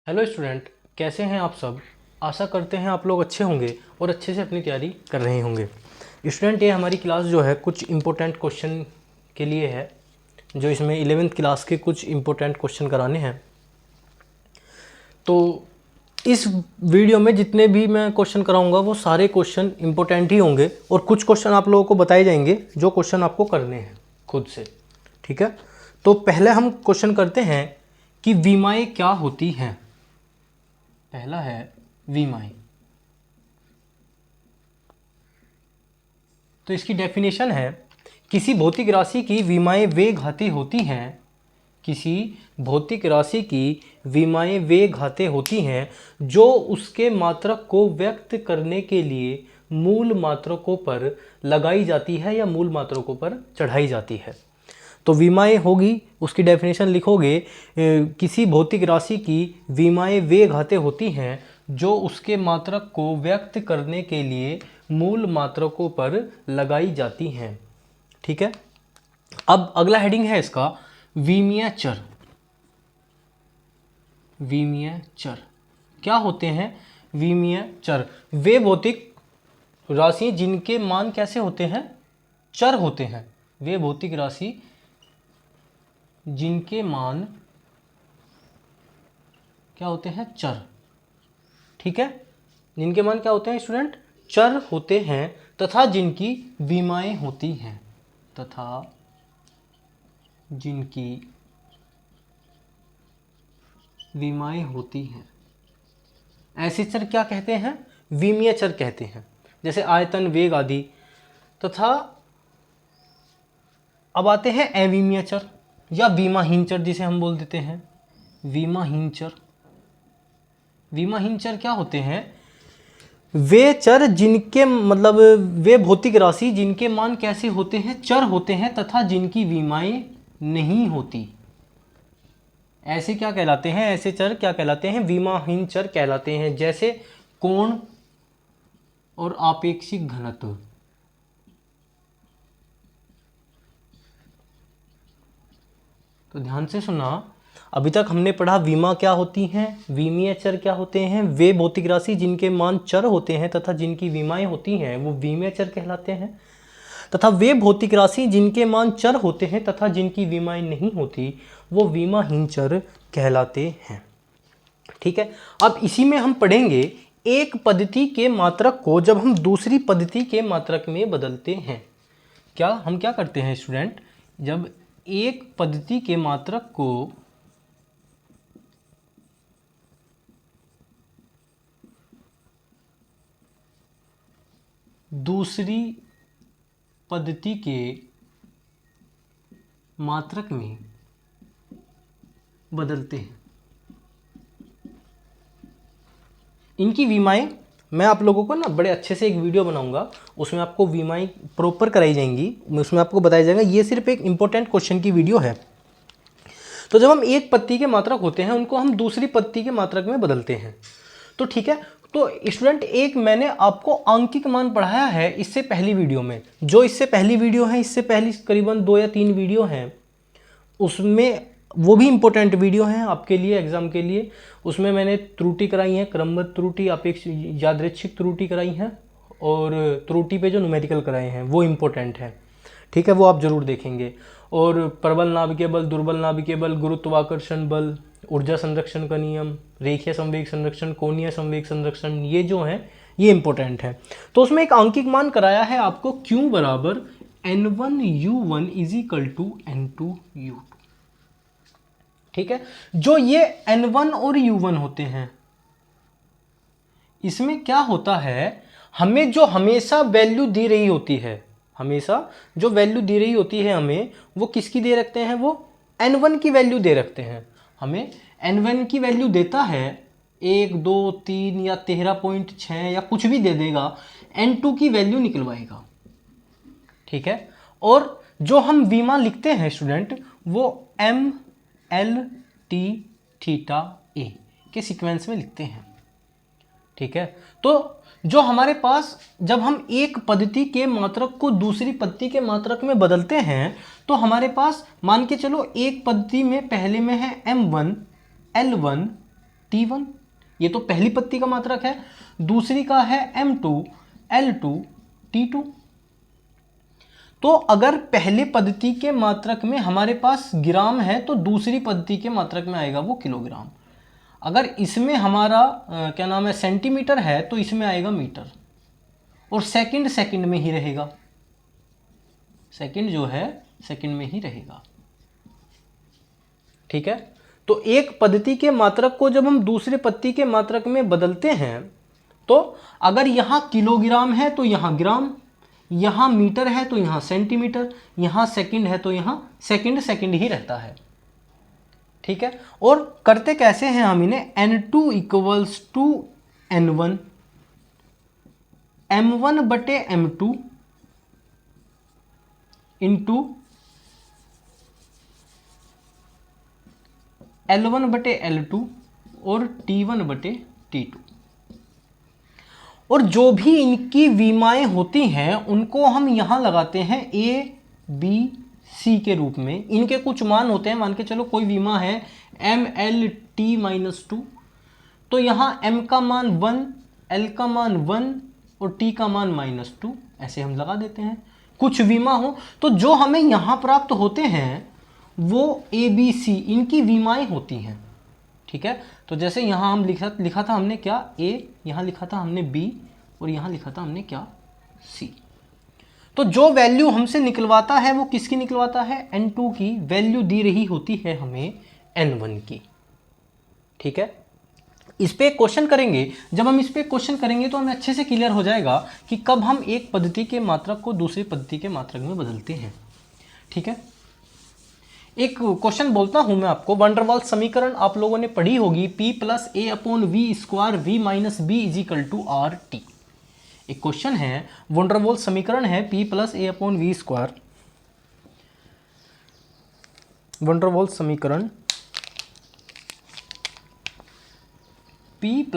Hello student, कैसे हैं आप सब। आशा करते हैं आप लोग अच्छे होंगे और अच्छे से अपनी तैयारी कर रहे होंगे। स्टूडेंट, ये हमारी क्लास जो है कुछ इम्पोर्टेंट क्वेश्चन के लिए है, जो इसमें 11th क्लास के कुछ इम्पोर्टेंट क्वेश्चन कराने हैं। तो इस वीडियो में जितने भी मैं क्वेश्चन कराऊंगा वो सारे क्वेश्चन इम्पोर्टेंट ही होंगे और कुछ क्वेश्चन आप लोगों को बताए जाएंगे जो क्वेश्चन आपको करने हैं खुद से। ठीक है, तो पहले हम क्वेश्चन करते हैं कि विमाएँ क्या होती हैं। पहला है विमाएँ। तो इसकी डेफिनेशन है, किसी भौतिक राशि की विमाएँ वे घातें होती हैं। किसी भौतिक राशि की विमाएँ वे घातें होती हैं जो उसके मात्रक को व्यक्त करने के लिए मूल मात्रकों पर लगाई जाती है या मूल मात्रकों पर चढ़ाई जाती है। तो विमाएँ होगी, उसकी डेफिनेशन लिखोगे, किसी भौतिक राशि की विमाएँ वे घातें होती हैं जो उसके मात्रक को व्यक्त करने के लिए मूल मात्रकों पर लगाई जाती हैं। ठीक है, अब अगला हेडिंग है इसका विमीय चर। विमीय चर क्या होते हैं? विमीय चर वे भौतिक राशि जिनके मान कैसे होते हैं? चर होते हैं। वे भौतिक राशि जिनके मान क्या होते हैं? चर। ठीक है, जिनके मान क्या होते हैं स्टूडेंट? चर होते हैं तथा जिनकी विमाएँ होती हैं। तथा जिनकी विमाएँ होती हैं, ऐसे चर क्या कहते हैं? विमीय चर कहते हैं। जैसे आयतन, वेग आदि। तथा अब आते हैं अविमीय चर या विमाहीन चर, जिसे हम बोल देते हैं विमाहीन चर। विमाहीन चर क्या होते हैं? वे चर जिनके मतलब वे भौतिक राशि जिनके मान कैसे होते हैं? चर होते हैं तथा जिनकी विमाएँ नहीं होती। ऐसे क्या कहलाते हैं? ऐसे चर क्या कहलाते हैं? विमाहीन चर कहलाते हैं। जैसे कोण और आपेक्षिक घनत्व। तो ध्यान से सुना, अभी तक हमने पढ़ा विमा क्या होती हैं, विमीय चर क्या होते हैं। वे भौतिक राशि जिनके मान चर होते हैं तथा जिनकी विमाएँ होती हैं वो विमीय चर कहलाते हैं। तथा वे भौतिक राशि जिनके मान चर होते हैं तथा जिनकी विमाएँ नहीं होती वो विमाहीन चर कहलाते हैं। ठीक है, अब इसी में हम पढ़ेंगे एक पद्धति के मात्रक को जब हम दूसरी पद्धति के मात्रक में बदलते हैं। हम क्या करते हैं स्टूडेंट? जब एक पद्धति के मात्रक को दूसरी पद्धति के मात्रक में बदलते हैं। इनकी विमाएँ मैं आप लोगों को ना बड़े अच्छे से एक वीडियो बनाऊंगा, उसमें आपको विमाएँ प्रॉपर कराई जाएंगी, उसमें आपको बताया जाएगा। ये सिर्फ एक इंपॉर्टेंट क्वेश्चन की वीडियो है। तो जब हम एक पत्ती के मात्रक होते हैं उनको हम दूसरी पत्ती के मात्रक में बदलते हैं। तो ठीक है, तो स्टूडेंट एक मैंने आपको आंकिक मान पढ़ाया है इससे पहली वीडियो में। जो इससे पहली वीडियो है, इससे पहली करीबन 2 या 3 वीडियो हैं, उसमें वो भी इम्पोर्टेंट वीडियो हैं आपके लिए, एग्जाम के लिए। उसमें मैंने त्रुटि कराई है, क्रमबद्ध त्रुटि, अपेक्षित यादृच्छिक त्रुटि कराई है और त्रुटि पे जो न्यूमेरिकल कराए हैं वो इम्पोर्टेंट है। ठीक है, वो आप जरूर देखेंगे। और प्रबल नाभिकीय बल, दुर्बल नाभिकीय बल, गुरुत्वाकर्षण बल, ऊर्जा संरक्षण का नियम, रेखीय संवेग संरक्षण, कोणीय संवेग संरक्षण, ये जो है ये इंपॉर्टेंट है। तो उसमें एक आंकिक मान कराया है आपको, Q बराबर N1U1 is equal to N2U2। ठीक है, जो ये N1 और U1 होते हैं, इसमें क्या होता है, हमें जो हमेशा वैल्यू दी रही होती है, हमेशा जो वैल्यू दी रही होती है हमें, वो किसकी दे रखते हैं? वो N1 की वैल्यू दे रखते हैं। हमें N1 की वैल्यू देता है 1, 2, 3 या 13.6 या कुछ भी दे देगा, N2 की वैल्यू निकलवाएगा। ठीक है, और जो हम विमा लिखते हैं स्टूडेंट, वो M L T theta A के सीक्वेंस में लिखते हैं। ठीक है, तो जो हमारे पास जब हम एक पद्धति के मात्रक को दूसरी पद्धति के मात्रक में बदलते हैं, तो हमारे पास मान के चलो एक पद्धति में पहले में है M1 L1 T1, ये तो पहली पत्ती का मात्रक है। दूसरी का है M2 L2 T2। तो अगर पहले पद्धति के मात्रक में हमारे पास ग्राम है तो दूसरी पद्धति के मात्रक में आएगा वो किलोग्राम। अगर इसमें हमारा क्या नाम है सेंटीमीटर है तो इसमें आएगा मीटर, और सेकंड सेकंड में ही रहेगा, सेकंड जो है सेकंड में ही रहेगा। ठीक है, तो एक पद्धति के मात्रक को जब हम दूसरे पद्धति के मात्रक में बदलते हैं तो अगर यहाँ किलोग्राम है तो यहाँ ग्राम, यहाँ मीटर है तो यहाँ सेंटीमीटर, यहाँ सेकंड है तो यहाँ सेकंड सेकंड ही रहता है। ठीक है, और करते कैसे हैं हम इन्हें, N2 equals to N1 M1 बटे M2 इंटू L1 बटे L2 और T1 बटे T2। और जो भी इनकी विमाएं होती हैं उनको हम यहां लगाते हैं A B C के रूप में। इनके कुछ मान होते हैं, मान के चलो कोई विमा है MLT-2, तो यहां M का मान 1, L का मान 1 और T का मान -2, ऐसे हम लगा देते हैं। कुछ विमा हो तो जो हमें यहां प्राप्त होते हैं वो A B C इनकी विमाएं होती हैं। ठीक है, तो जैसे यहाँ हम लिखा था हमने क्या A, यहाँ लिखा था हमने B और यहाँ लिखा था हमने क्या C। तो जो वैल्यू हमसे निकलवाता है वो किसकी निकलवाता है, N2 की वैल्यू दी रही होती है हमें N1 की। ठीक है, इस पे क्वेश्चन करेंगे। जब हम इस पे क्वेश्चन करेंगे तो हमें अच्छे से क्लियर हो जाएगा कि कब हम एक पद्धति के मात्रक को दूसरी पद्धति के मात्रक में बदलते हैं। ठीक है, एक क्वेश्चन बोलता हूं मैं आपको। वैन डर वाल्स समीकरण आप लोगों ने पढ़ी होगी, P + A/V² V - B = RT। एक क्वेश्चन है, वैन डर वाल्स समीकरण है P + A/V²। Van der Waals समीकरण P +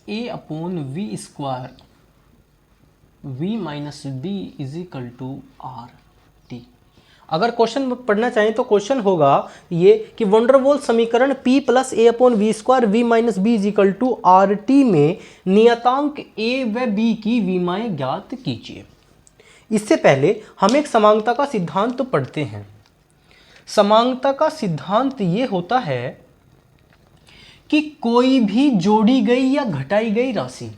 A/V² V - B = RT। अगर क्वेश्चन पढ़ना चाहें तो क्वेश्चन होगा ये कि वैन डर वाल्स समीकरण P + A/V² V - B = RT में नियतांक A व B की विमाएं ज्ञात कीजिए। इससे पहले हम एक समांगता का सिद्धांत पढ़ते हैं। समांगता का सिद्धांत ये होता है कि कोई भी जोड़ी गई या घटाई गई राशि,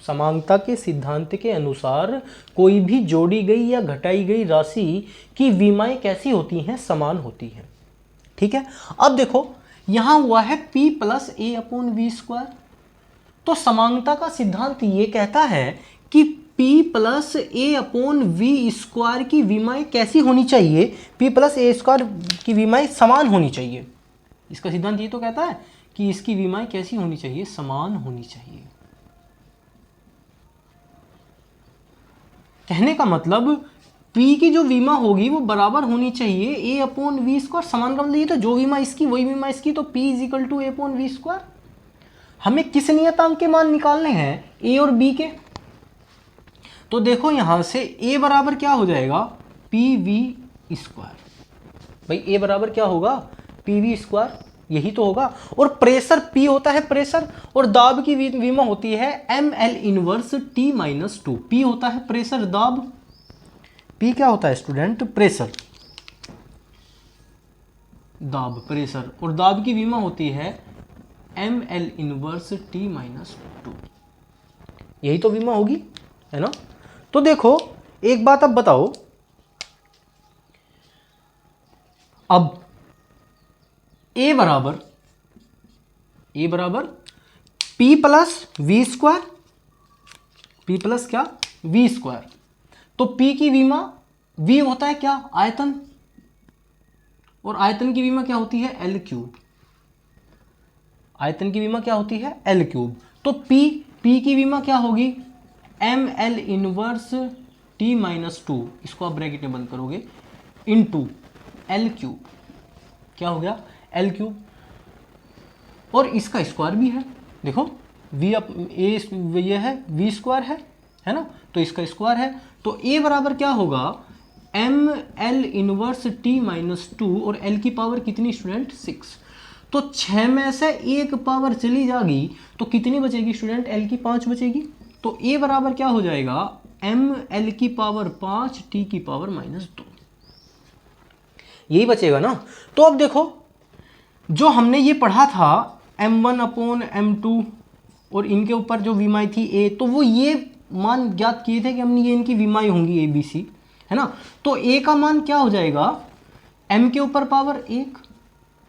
समांगता के सिद्धांत के अनुसार कोई भी जोड़ी गई या घटाई गई राशि की विमाएं कैसी होती हैं, समान होती हैं। ठीक है, अब देखो यहां हुआ है P + A/V²। तो समांगता का सिद्धांत ये कहता है कि P + A/V² की विमाएं कैसी होनी चाहिए, P + A² की विमाएं समान होनी चाहिए। इसका सिद्धांत ये तो कहता है कि इसकी विमाएं कैसी होनी चाहिए, समान होनी चाहिए। कहने का मतलब P की जो विमा होगी वो बराबर होनी चाहिए A/V²। समान का मतलब ये तो जो विमा इसकी वही विमा इसकी, तो P = A/V²। हमें किस नियतांक के मान निकालने हैं, A और B के। तो देखो यहां से A बराबर क्या हो जाएगा, PV²। भाई A बराबर क्या होगा, PV², यही तो होगा। और प्रेशर P होता है प्रेशर, और दाब की विमा होती है ML इनवर्स T-2। P होता है प्रेशर, दाब। P क्या होता है स्टूडेंट, प्रेशर, दाब, प्रेशर, और दाब की विमा होती है ML इनवर्स T-2। यही तो विमा होगी, है ना। तो देखो एक बात अब बताओ, अब A बराबर P + V², P + क्या V²। तो P की विमा, V होता है क्या, आयतन, और आयतन की विमा क्या होती है, L3। आयतन की विमा क्या होती है, L3। तो P की विमा क्या होगी, ML इनवर्स T-2, इसको आप ब्रैकेट में बंद करोगे, इंटू L3। क्या हो गया, L3। और इसका स्क्वायर भी है, देखो V ये है V² है ना, तो इसका स्क्वायर है। तो A बराबर क्या होगा, ML इनवर्स T-2, और L की पावर कितनी स्टूडेंट, 6। तो 6 में से एक पावर चली जाएगी तो कितनी बचेगी स्टूडेंट? l की 5 बचेगी। तो a बराबर क्या हो जाएगा? m l की पावर 5 t की पावर -2, यही बचेगा ना। तो अब देखो जो हमने ये पढ़ा था m1/m2 और इनके ऊपर जो विमाएं थी a, तो वो ये मान ज्ञात किए थे कि हमने ये इनकी विमाएं होंगी a b c, है ना। तो a का मान क्या हो जाएगा? m के ऊपर पावर 1,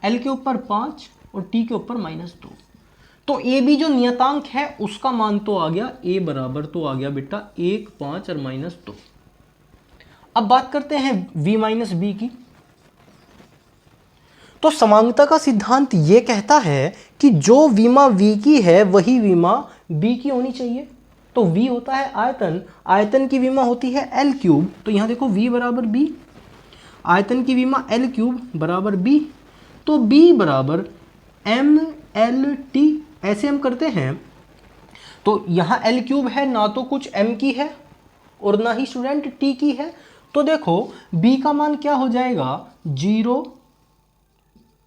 l के ऊपर 5 और t के ऊपर -2। तो a b जो नियतांक है उसका मान तो आ गया, a बराबर तो आ गया बेटा 1, 5 और -2। अब बात करते हैं v माइनस बी की। तो समांगता का सिद्धांत ये कहता है कि जो विमा v की है वही विमा b की होनी चाहिए। तो v होता है आयतन, आयतन की विमा होती है l क्यूब। तो यहां देखो v बराबर b, आयतन की विमा l क्यूब बराबर b, तो b बराबर m l t, ऐसे हम करते हैं। तो यहां l क्यूब है, ना तो कुछ m की है और ना ही स्टूडेंट t की है। तो देखो b का मान क्या हो जाएगा? 0,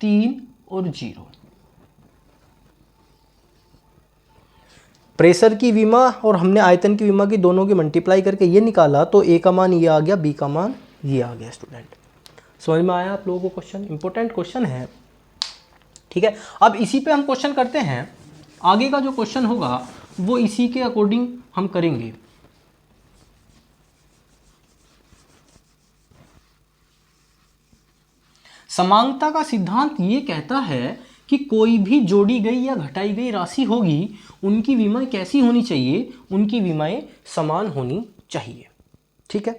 3 और 0। प्रेशर की विमा और हमने आयतन की विमा की दोनों की मल्टीप्लाई करके ये निकाला, तो a का मान ये आ गया, b का मान ये आ गया। स्टूडेंट समझ में आया आप लोगों को क्वेश्चन? इंपॉर्टेंट क्वेश्चन है, ठीक है। अब इसी पे हम क्वेश्चन करते हैं। आगे का जो क्वेश्चन होगा वो इसी के अकॉर्डिंग हम करेंगे। समांगता का सिद्धांत ये कहता है कि कोई भी जोड़ी गई या घटाई गई राशि होगी, उनकी विमाएं कैसी होनी चाहिए? उनकी विमाएं समान होनी चाहिए, ठीक है।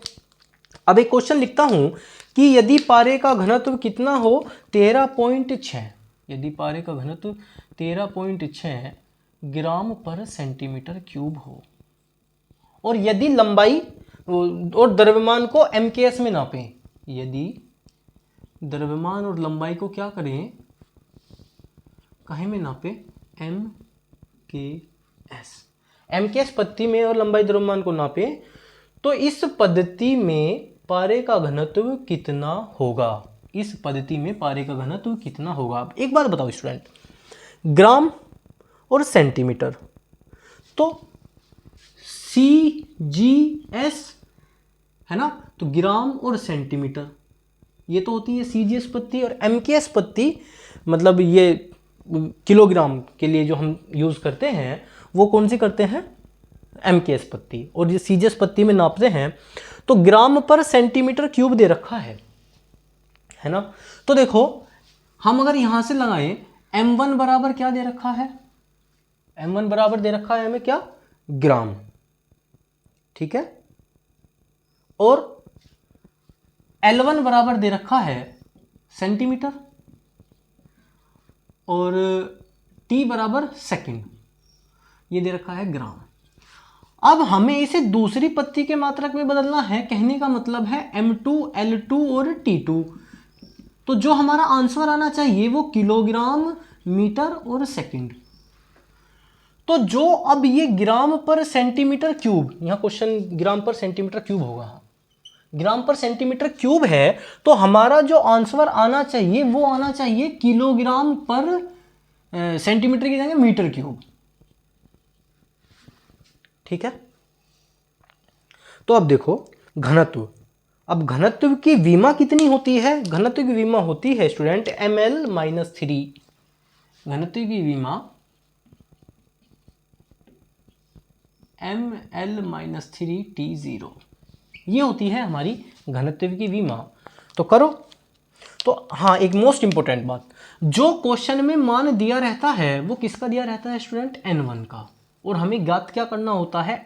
अब एक क्वेश्चन लिखता हूं कि यदि पारे का घनत्व कितना हो? 13.6। यदि पारे का घनत्व 13.6 ग्राम पर सेंटीमीटर क्यूब हो और यदि लंबाई और द्रव्यमान को MKS में नापें। यदि द्रव्यमान और लंबाई को क्या करें? कहे में नापे? MKS। MKS पद्धति में और लंबाई द्रव्यमान को नापे, तो इस पद्धति में पारे का घनत्व कितना होगा? इस पद्धति में पारे का घनत्व कितना होगा? अब एक बात बताओ स्टूडेंट, ग्राम और सेंटीमीटर, तो CGS है ना, तो ग्राम और सेंटीमीटर ये तो होती है CGS पद्धति। और MKS पद्धति मतलब ये किलोग्राम के लिए जो हम यूज करते हैं वो कौन सी करते हैं? MKS पद्धति। और ये CGS पद्धति में नापते हैं तो ग्राम पर सेंटीमीटर क्यूब दे रखा है ना। तो देखो हम अगर यहां से लगाएं, M1 बराबर क्या दे रखा है? M1 बराबर दे रखा है हमें क्या? ग्राम, ठीक है। और L1 बराबर दे रखा है सेंटीमीटर और T बराबर सेकंड, ये दे रखा है ग्राम। अब हमें इसे दूसरी पत्ती के मात्रक में बदलना है। कहने का मतलब है M2, L2 और T2। तो जो हमारा आंसर आना चाहिए वो किलोग्राम, मीटर और सेकंड। तो जो अब ये ग्राम पर सेंटीमीटर क्यूब, यहां क्वेश्चन ग्राम पर सेंटीमीटर क्यूब होगा, ग्राम पर सेंटीमीटर क्यूब है, तो हमारा जो आंसर आना चाहिए वो आना चाहिए किलोग्राम पर सेंटीमीटर की जगह मीटर क्यूब, ठीक है। तो अब देखो घनत्व, अब घनत्व की विमा कितनी होती है? घनत्व की विमा होती है स्टूडेंट ml-3। घनत्व की विमा ml-3T0, ये होती है हमारी घनत्व की विमा। तो करो। तो हाँ, एक मोस्ट इंपोर्टेंट बात, जो क्वेश्चन में मान दिया रहता है वो किसका दिया रहता है स्टूडेंट? N1 का। और हमें ज्ञात क्या करना होता है?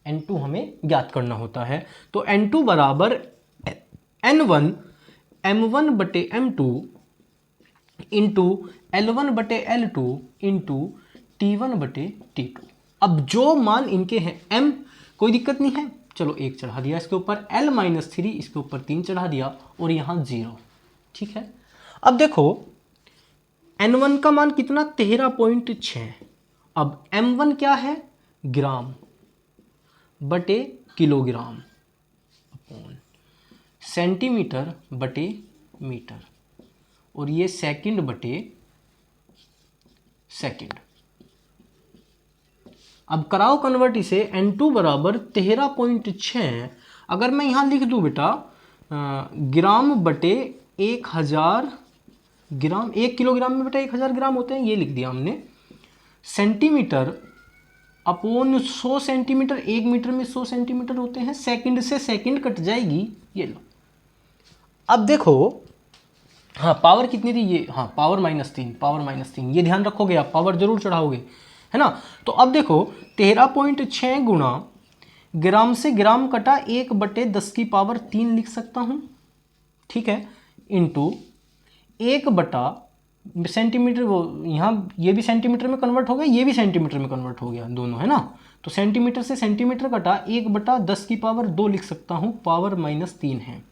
N2 हमें ज्ञात करना होता है। तो N2 बराबर N1 M1 बटे M2 इंटू L1 बटे L2 इंटू T1 बटे T2। अब जो मान इनके हैं M, कोई दिक्कत नहीं है, चलो 1 चढ़ा दिया इसके ऊपर, L-3 इसके ऊपर 3 चढ़ा दिया और यहाँ 0, ठीक है। अब देखो N1 का मान कितना? 13.6। अब M1 क्या है? ग्राम बटे किलोग्राम अपॉन सेंटीमीटर बटे मीटर और ये सेकंड बटे सेकंड। अब कराओ कन्वर्ट इसे, N2 बराबर 13.6। अगर मैं यहाँ लिख दूँ बेटा ग्राम बटे 1000 ग्राम, 1 किलोग्राम में बेटा 1000 ग्राम होते हैं, ये लिख दिया हमने। सेंटीमीटर अपॉन 100 सेंटीमीटर, 1 मीटर में 100 सेंटीमीटर होते हैं। सेकंड से सेकंड कट जाएगी, ये लो। अब देखो, हाँ पावर कितनी थी ये, हाँ पावर -3, पावर -3, ये ध्यान रखोगे आप, पावर जरूर चढ़ाओगे, है ना। तो अब देखो 13.6 गुणा ग्राम से ग्राम कटा 1/10⁻³ लिख सकता हूँ, ठीक है, इंटू 1/ सेंटीमीटर, वो यहाँ ये भी सेंटीमीटर में कन्वर्ट हो गया, ये भी सेंटीमीटर में कन्वर्ट हो गया, दोनों, है ना। तो सेंटीमीटर से सेंटीमीटर कटा 1/10⁻² लिख सकता हूँ, पावर -3 है।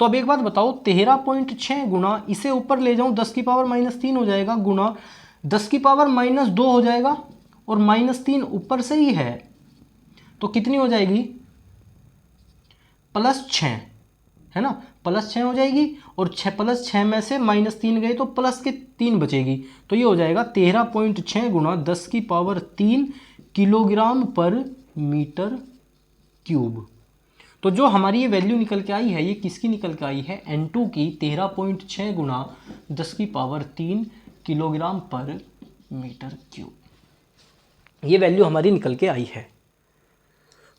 तो अब एक बात बताओ, 13.6 गुणा, इसे ऊपर ले जाऊँ 10⁻³ हो जाएगा, गुणा 10⁻² हो जाएगा, और -3 ऊपर से ही है, तो कितनी हो जाएगी, +6, है ना, +6 हो जाएगी। और +6 में से -3 गए तो +3 बचेगी, तो ये हो जाएगा 13.6 गुणा 10⁻³ किलोग्राम पर मीटर क्यूब। तो जो हमारी ये वैल्यू निकल के आई है, ये किसकी निकल के आई है, N2 की, 13.6 गुणा 10⁻³ किलोग्राम पर मीटर क्यूब। ये वैल्यू हमारी निकल के आई है।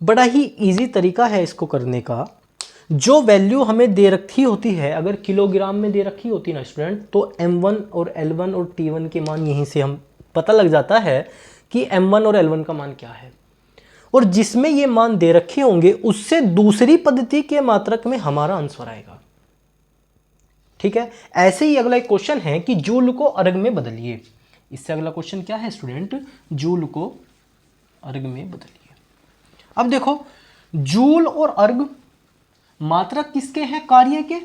बड़ा ही इजी तरीका है इसको करने का। जो वैल्यू हमें दे रखी होती है, अगर किलोग्राम में दे रखी होती है ना स्टूडेंट, तो M1 और L1 और T1 के मान यहीं से हम पता लग जाता है कि M1 और L1 का मान क्या है। और जिसमें ये मान दे रखे होंगे उससे दूसरी पद्धति के मात्रक में हमारा आंसर आएगा, ठीक है। ऐसे ही अगला एक क्वेश्चन है कि जूल को अर्ग में बदलिए। इससे अगला क्वेश्चन क्या है स्टूडेंट, जूल को अर्ग में बदलिए। अब देखो, जूल और अर्ग मात्रक किसके हैं, कार्य के।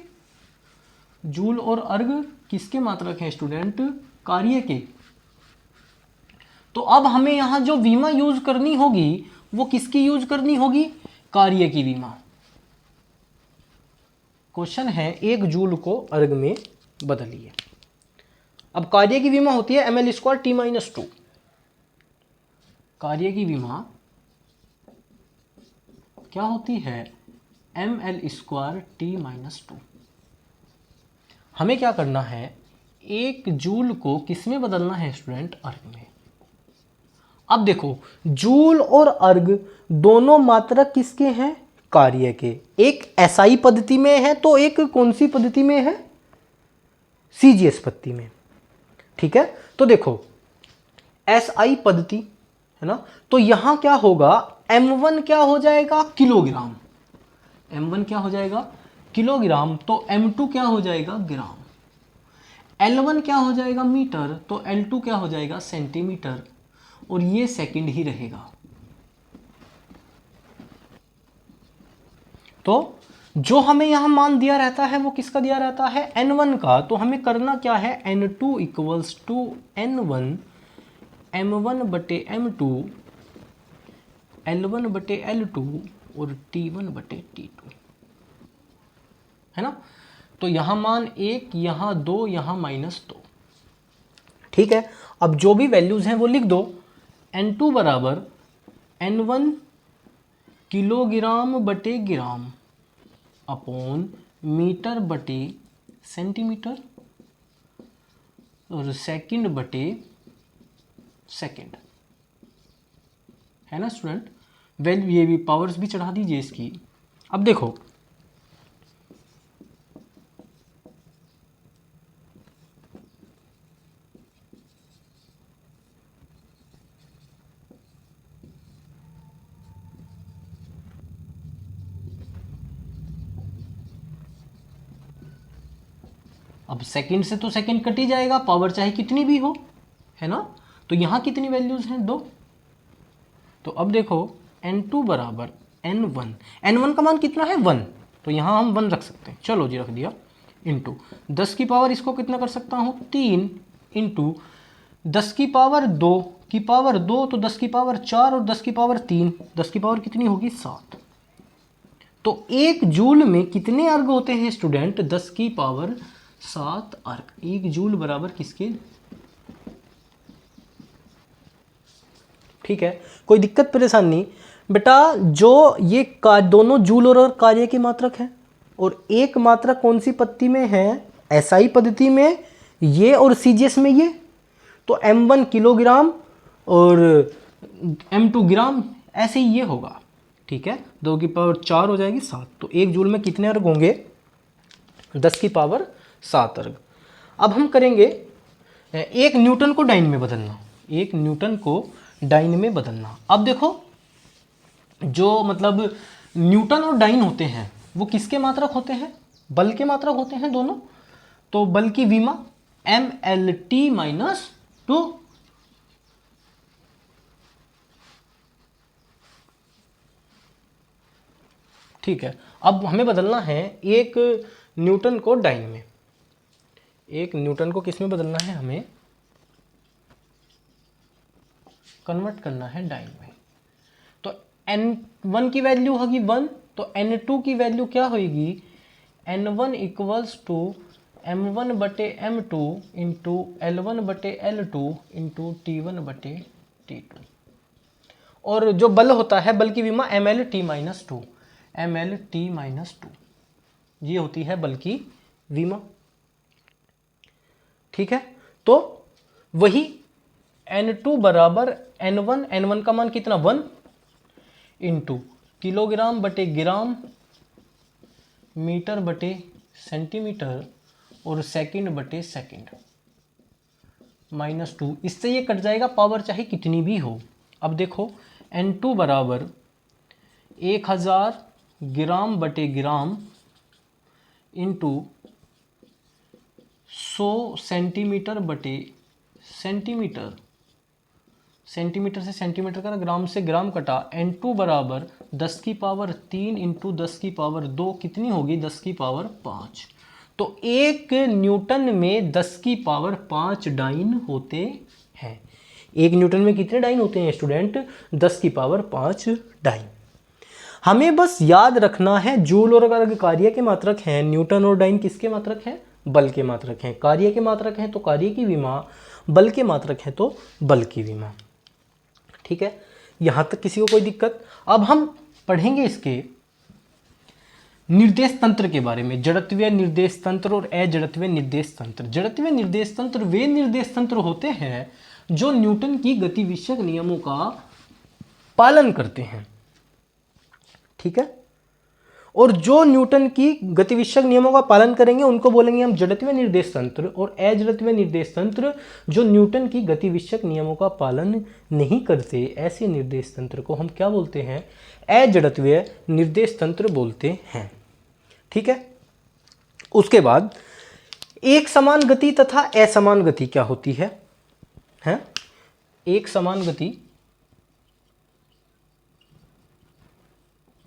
जूल और अर्ग किसके मात्रक हैं स्टूडेंट, कार्य के। तो अब हमें यहां जो विमा यूज करनी होगी वो किसकी यूज करनी होगी, कार्य की विमा। क्वेश्चन है 1 जूल को अर्ग में बदलिए। अब कार्य की विमा होती है ml² T-2। कार्य की विमा क्या होती है, ml² T-2। हमें क्या करना है, 1 जूल को किस में बदलना है स्टूडेंट, अर्ग में। अब देखो, जूल और अर्ग दोनों मात्रक किसके हैं, कार्य के। एक SI पद्धति में है तो एक कौन सी पद्धति में है, CGS पद्धति में, ठीक है। तो देखो SI पद्धति, है ना, तो यहां क्या होगा, M1 क्या हो जाएगा, किलोग्राम। M1 क्या हो जाएगा, किलोग्राम, तो M2 क्या हो जाएगा, ग्राम। L1 क्या हो जाएगा, मीटर, तो L2 क्या हो जाएगा, सेंटीमीटर, और ये सेकंड ही रहेगा। तो जो हमें यहां मान दिया रहता है वो किसका दिया रहता है, N1 का। तो हमें करना क्या है, N2 = N1 M1/M2 L1/L2 और T1/T2, है ना। तो यहां मान 1, यहां 2, यहां -2, ठीक है। अब जो भी वैल्यूज हैं वो लिख दो। N2 बराबर N1 किलोग्राम/ग्राम अपॉन मीटर/सेंटीमीटर और सेकंड/सेकंड, है ना स्टूडेंट। वैल्यू, ये भी पावर्स भी चढ़ा दीजिए इसकी। अब देखो, अब सेकंड से तो सेकंड कट ही जाएगा, पावर चाहे कितनी भी हो, है ना। तो यहां कितनी वैल्यूज हैं, 2। तो अब देखो N2 बराबर N1 का मान कितना है, 1, तो यहां हम 1 रख सकते हैं, चलो जी रख दिया, इंटू 10 की पावर, इसको कितना कर सकता हूं, 3, इंटू 10 की पावर 2 तो 10 की पावर 4 और 10 की पावर 3, 10 की पावर कितनी होगी, 7। तो 1 जूल में कितने अर्ग होते हैं स्टूडेंट, 10 की पावर 7 अर्क। 1 जूल बराबर किसके? ठीक है, कोई दिक्कत परेशानी नहीं बेटा। जो ये दोनों जूल और कार्य की मात्रक है, और एक मात्रक कौन सी पद्धति में है? एसआई पद्धति में ये, और सीजीएस में ये। तो m1 किलोग्राम और m2 ग्राम, ऐसे ही ये होगा। ठीक है, 2 की पावर 4 हो जाएगी 7। तो 1 जूल में कितने अर्ग होंगे? 10 की पावर 7 अर्ग। अब हम करेंगे 1 न्यूटन को डाइन में बदलना। 1 न्यूटन को डाइन में बदलना। अब देखो, जो मतलब न्यूटन और डाइन होते हैं वो किसके मात्रक होते हैं? बल के मात्रक होते हैं दोनों। तो बल की विमा mLT-2। ठीक है, अब हमें बदलना है 1 न्यूटन को डाइन में। 1 न्यूटन को किस में बदलना है? हमें कन्वर्ट करना है डाइन में। तो n1 की वैल्यू होगी 1, तो n2 की वैल्यू क्या होगी? n1 इक्वल्स टू m1 बटे m2 इंटू L1 बटे L2 इंटू T1 बटे T2। और जो बल होता है, बल की विमा mLT-2। mLT-2 ये होती है बल की विमा। ठीक है, तो वही n2 बराबर n1। n1 का मान कितना? 1 इंटू किलोग्राम बटे ग्राम, मीटर बटे सेंटीमीटर, और सेकंड बटे सेकंड, -2। इससे ये कट जाएगा, पावर चाहे कितनी भी हो। अब देखो, n2 बराबर 1000 ग्राम बटे ग्राम इंटू 100 सेंटीमीटर बटे सेंटीमीटर। सेंटीमीटर से सेंटीमीटर का, ग्राम से ग्राम कटा। n2 बराबर 10 की पावर 3 इंटू 10 की पावर 2, कितनी होगी? 10 की पावर 5। तो 1 न्यूटन में 10 की पावर 5 डाइन होते हैं। 1 न्यूटन में कितने डाइन होते हैं स्टूडेंट? 10 की पावर 5 डाइन। हमें बस याद रखना है, जूल और अर्ग कार्य के मात्रक हैं, न्यूटन और डाइन किसके मात्रक हैं? बल के मात्रक हैं। कार्य के मात्रक हैं तो कार्य की विमा, बल के मात्रक हैं तो बल की विमा। ठीक है, यहां तक किसी को कोई दिक्कत? अब हम पढ़ेंगे इसके निर्देश तंत्र के बारे में, जड़त्वीय निर्देश तंत्र और अजड़त्वीय निर्देश तंत्र। जड़त्वीय निर्देश तंत्र वे निर्देश तंत्र होते हैं जो न्यूटन की गति विषयक नियमों का पालन करते हैं। ठीक है, और जो न्यूटन की गति विषयक नियमों का पालन करेंगे उनको बोलेंगे हम जड़त्वीय निर्देश तंत्र। और अजड़त्वीय निर्देश तंत्र जो न्यूटन की गति विषयक नियमों का पालन नहीं करते, ऐसे निर्देश तंत्र को हम क्या बोलते हैं? अजड़त्वीय निर्देश तंत्र बोलते हैं। ठीक है, उसके बाद एक समान गति तथा असमान गति क्या होती है? हैं? एक समान गति,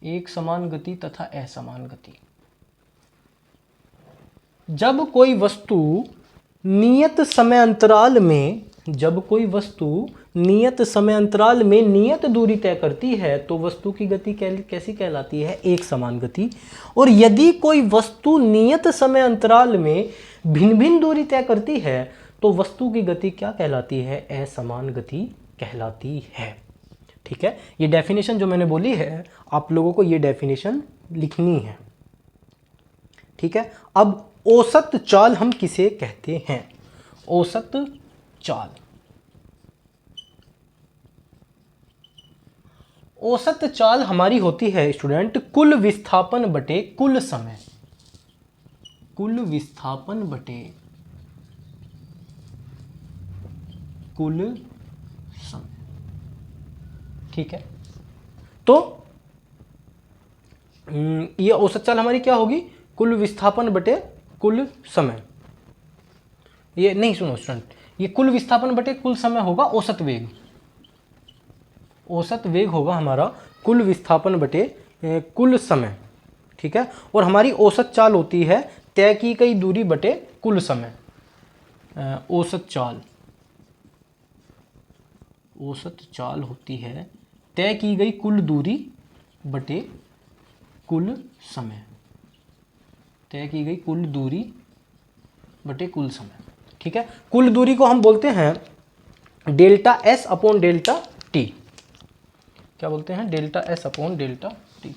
एक समान गति तथा असमान गति। जब कोई वस्तु नियत समय अंतराल में, जब कोई वस्तु नियत समय अंतराल में नियत दूरी तय करती है तो वस्तु की गति कैसी कहलाती है? एक समान गति। और यदि कोई वस्तु नियत समय अंतराल में भिन्न भिन्न दूरी तय करती है तो वस्तु की गति क्या कहलाती है? असमान गति कहलाती है। ठीक है, ये डेफिनेशन जो मैंने बोली है आप लोगों को ये डेफिनेशन लिखनी है। ठीक है, अब औसत चाल हम किसे कहते हैं? औसत चाल, औसत चाल हमारी होती है स्टूडेंट कुल विस्थापन बटे कुल समय। कुल विस्थापन बटे कुल समय। ठीक है, तो ये औसत चाल हमारी क्या होगी? कुल विस्थापन बटे कुल समय। ये नहीं, सुनो स्टूडेंट, ये कुल विस्थापन बटे कुल समय होगा औसत वेग। औसत वेग होगा हमारा कुल विस्थापन बटे कुल समय। ठीक है, और हमारी औसत चाल होती है तय की गई दूरी बटे कुल समय। औसत चाल, औसत चाल होती है तय की गई कुल दूरी बटे कुल समय। तय की गई कुल दूरी बटे कुल समय। ठीक है, कुल दूरी को हम बोलते हैं delta S upon delta T. क्या बोलते हैं? Delta S upon delta T.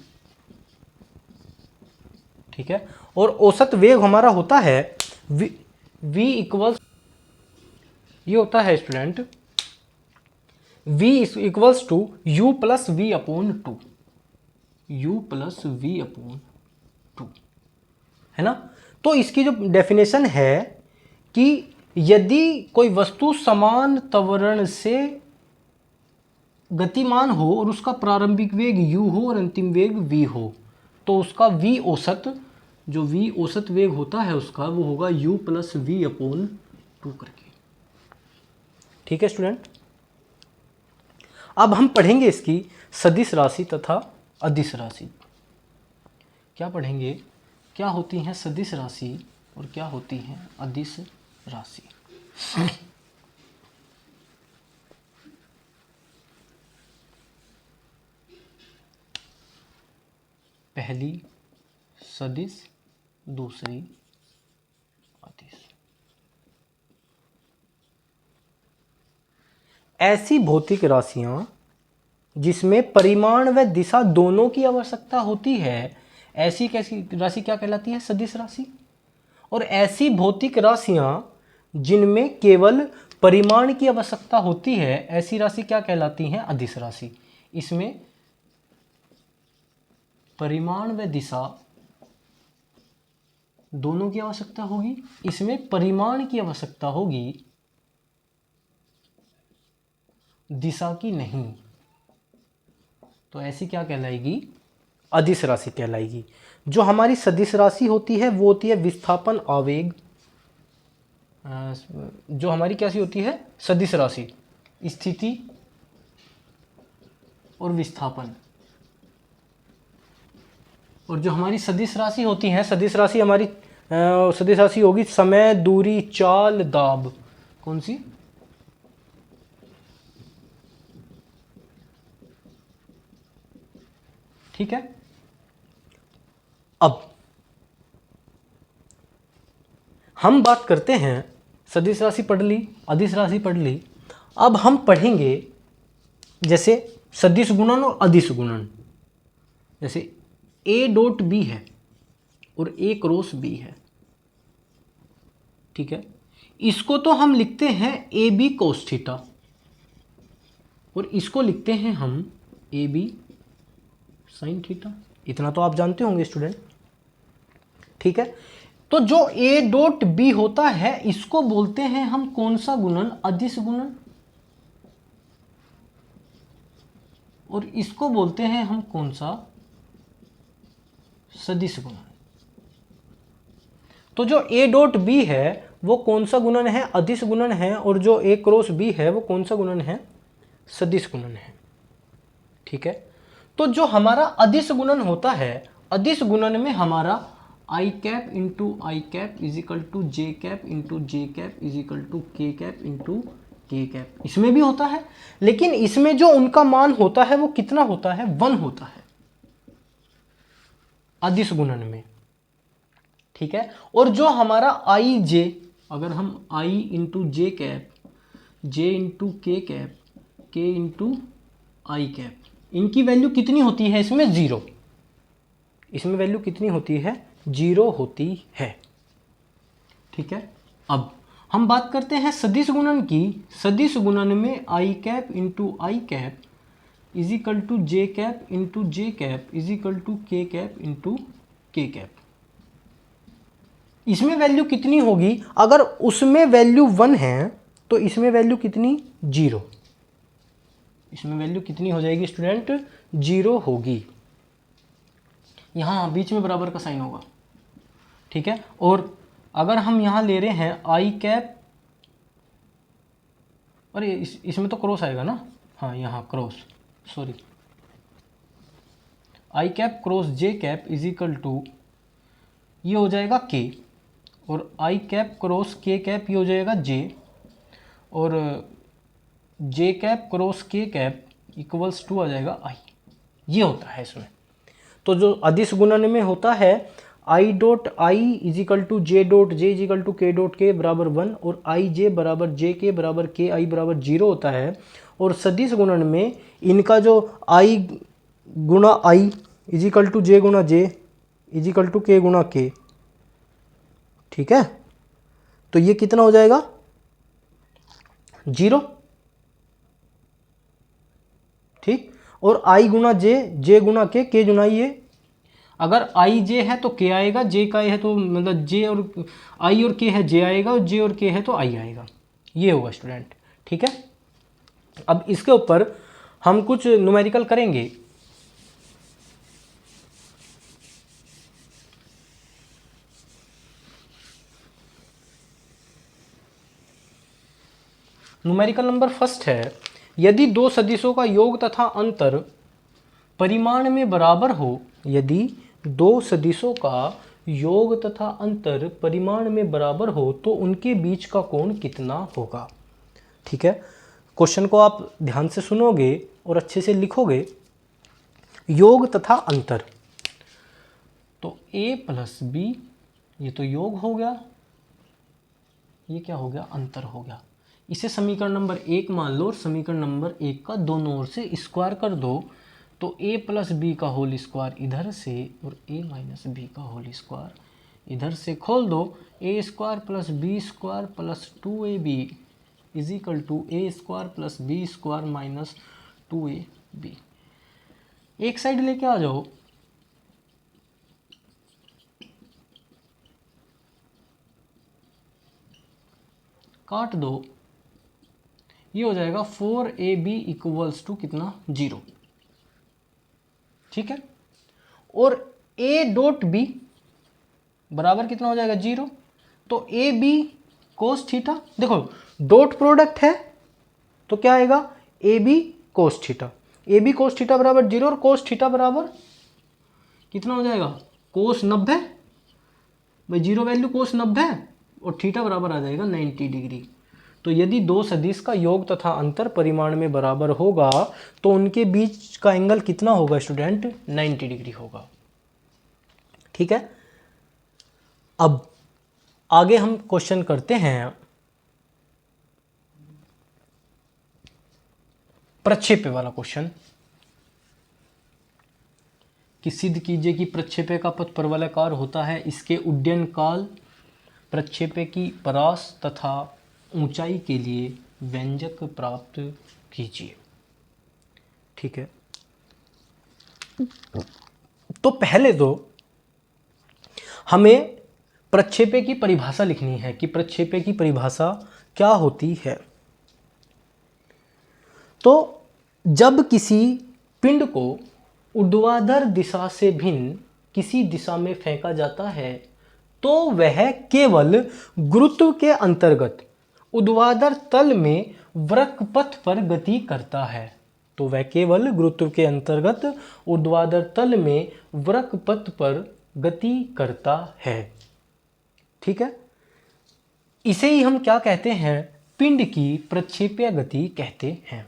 ठीक है, और औसत वेग हमारा होता है v इक्वल्स, ये होता है student v equals to u plus v upon two, u plus v upon two, है ना। तो इसकी जो डेफिनेशन है कि यदि कोई वस्तु समान त्वरण से गतिमान हो और उसका प्रारंभिक वेग u हो और अंतिम वेग v हो, तो उसका v औसत, जो v औसत वेग होता है उसका, वो होगा u plus v upon two करके। ठीक है स्टूडेंट, अब हम पढ़ेंगे इसकी सदिश राशि तथा अदिश राशि। क्या पढ़ेंगे? क्या होती हैं सदिश राशि और क्या होती हैं अदिश राशि। पहली सदिश, दूसरी अदिश। ऐसी भौतिक राशियां जिसमें परिमाण व दिशा दोनों की आवश्यकता होती है, ऐसी कैसी राशि क्या कहलाती है? सदिश राशि। और ऐसी भौतिक राशियां जिनमें केवल परिमाण की आवश्यकता होती है, ऐसी राशि क्या कहलाती हैं? अदिश राशि। इसमें परिमाण व दिशा दोनों की आवश्यकता होगी, इसमें परिमाण की आवश्यकता होगी, दिशा की नहीं। तो ऐसी क्या कहलाएगी? अदिश राशि कहलाएगी। जो हमारी सदिश राशि होती है वो होती है विस्थापन आवेग। जो हमारी कैसी होती है सदिश राशि? स्थिति और विस्थापन। और जो हमारी सदिश राशि होती है, सदिश राशि हमारी सदिश राशि होगी समय, दूरी, चाल, दाब। कौन सी? ठीक है, अब हम बात करते हैं, सदिश राशि पढ़ ली, अदिश राशि पढ़ ली। अब हम पढ़ेंगे जैसे सदिश गुणन और अदिश गुणन। जैसे a डॉट बी है और a क्रॉस बी है। ठीक है, इसको तो हम लिखते हैं ए बी कोस थीटा और इसको लिखते हैं हम ए बी साइन थीटा। इतना तो आप जानते होंगे स्टूडेंट। ठीक है, तो जो a डॉट बी होता है इसको बोलते हैं हम कौन सा गुणन? अदिश गुणन। और इसको बोलते हैं हम कौन सा? सदिश गुणन। तो जो a डॉट बी है वो कौन सा गुणन है? अदिश गुणन है। और जो a क्रॉस बी है वो कौन सा गुणन है? सदिश गुणन है। ठीक है, तो जो हमारा अदिश गुणन होता है, अदिश गुणन में हमारा i cap into i cap is equal to j cap into j cap is equal to k cap into k cap, इसमें भी होता है। लेकिन इसमें जो उनका मान होता है वो कितना होता है? 1 होता है अदिश गुणन में। ठीक है, और जो हमारा आई जे, अगर हम आई into j cap, J into k cap, के इंटू आई कैप, इनकी वैल्यू कितनी होती है? इसमें 0। इसमें वैल्यू कितनी होती है? 0 होती है। ठीक है, अब हम बात करते हैं सदिश गुणन की। सदिश गुणन में i cap into i cap is equal to j cap into j cap is equal to k cap into k cap. इसमें वैल्यू कितनी होगी? अगर उसमें वैल्यू 1 है तो इसमें वैल्यू कितनी? 0। इसमें वैल्यू कितनी हो जाएगी स्टूडेंट? 0 होगी। यहाँ बीच में बराबर का साइन होगा। ठीक है, और अगर हम यहाँ ले रहे हैं आई कैप, अरे इसमें तो क्रॉस आएगा ना, हाँ यहाँ cross, sorry, i cap cross j cap is equal to, ये हो जाएगा के, और i cap cross k cap ये हो जाएगा जे, और j cap cross k cap equals to आ जाएगा आई। ये होता है इसमें। तो जो अदिश गुणन में होता है i dot i is equal to j dot j is equal to k dot k बराबर 1 और आई जे बराबर जे के बराबर के आई बराबर 0 होता है। और सदिश गुणन में इनका जो आई गुणा आई इजिकल टू जे गुणा जे इजिकल टू के गुणा के, ठीक है, तो ये कितना हो जाएगा 0, ठीक। और आई गुणा जे गुणा के गुणा ये, अगर आई जे है तो के आएगा, जे का है तो मतलब जे और आई और के है जे आएगा, और जे और के है तो आई आएगा, ये होगा स्टूडेंट, ठीक है। अब इसके ऊपर हम कुछ न्यूमेरिकल करेंगे। न्यूमेरिकल नंबर फर्स्ट है, यदि दो सदिशों का योग तथा अंतर परिमाण में बराबर हो, यदि दो सदिशों का योग तथा अंतर परिमाण में बराबर हो तो उनके बीच का कोण कितना होगा, ठीक है। क्वेश्चन को आप ध्यान से सुनोगे और अच्छे से लिखोगे। योग तथा अंतर, तो a प्लस बी, ये तो योग हो गया, ये क्या हो गया अंतर हो गया। इसे समीकरण नंबर 1 मान लो और समीकरण नंबर 1 का दोनों ओर से स्क्वायर कर दो, तो a प्लस बी का होल स्क्वायर इधर से और a माइनस बी का होल स्क्वायर इधर से खोल दो, a square plus b square plus 2ab is equal to a square plus b square minus 2ab। एक साइड लेके आ जाओ, काट दो, ये हो जाएगा 4ab इक्वल्स टू कितना 0, ठीक है। और a डॉट बी बराबर कितना हो जाएगा 0, तो ए बी कोस थीटा, देखो डॉट प्रोडक्ट है तो क्या आएगा a b cos theta, a b cos theta बराबर 0 और कोस थीटा बराबर कितना हो जाएगा कोस 90, भाई 0 वैल्यू कोस 90 और थीटा बराबर आ जाएगा 90 डिग्री। तो यदि दो सदिश का योग तथा अंतर परिमाण में बराबर होगा तो उनके बीच का एंगल कितना होगा स्टूडेंट 90 डिग्री होगा, ठीक है। अब आगे हम क्वेश्चन करते हैं प्रक्षेप्य वाला क्वेश्चन, कि सिद्ध कीजिए कि प्रक्षेप्य का पथ परवलयाकार होता है, इसके उड्डयन काल, प्रक्षेप्य की परास तथा ऊंचाई के लिए व्यंजक प्राप्त कीजिए, ठीक है। तो पहले तो हमें प्रक्षेप्य की परिभाषा लिखनी है कि प्रक्षेप्य की परिभाषा क्या होती है। तो जब किसी पिंड को ऊर्ध्वाधर दिशा से भिन्न किसी दिशा में फेंका जाता है तो वह केवल गुरुत्व के अंतर्गत ऊर्ध्वाधर तल में वक्रपथ पर गति करता है, तो वह केवल गुरुत्व के अंतर्गत ऊर्ध्वाधर तल में वक्रपथ पर गति करता है, ठीक है। इसे ही हम क्या कहते हैं पिंड की प्रक्षेप्य गति कहते हैं।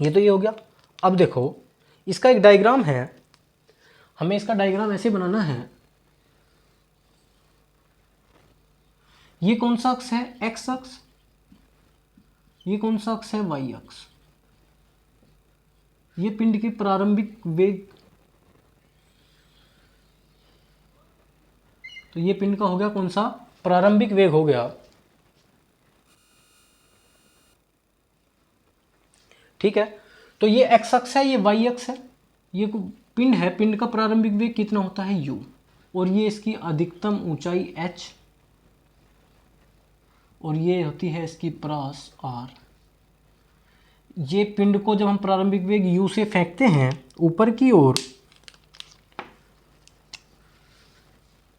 ये तो ये हो गया। अब देखो इसका एक डायग्राम है, हमें इसका डायग्राम ऐसे बनाना है, ये कौन सा अक्ष है एक्स अक्ष, ये कौन सा अक्ष है वाई अक्ष, ये पिंड की प्रारंभिक वेग, तो ये पिंड का हो गया कौन सा प्रारंभिक वेग हो गया, ठीक है। तो ये एक्स अक्ष है, ये वाई अक्ष है, ये पिंड है, पिंड का प्रारंभिक वेग कितना होता है u, और ये इसकी अधिकतम ऊंचाई h, और ये होती है इसकी परास r। ये पिंड को जब हम प्रारंभिक वेग u से फेंकते हैं ऊपर की ओर,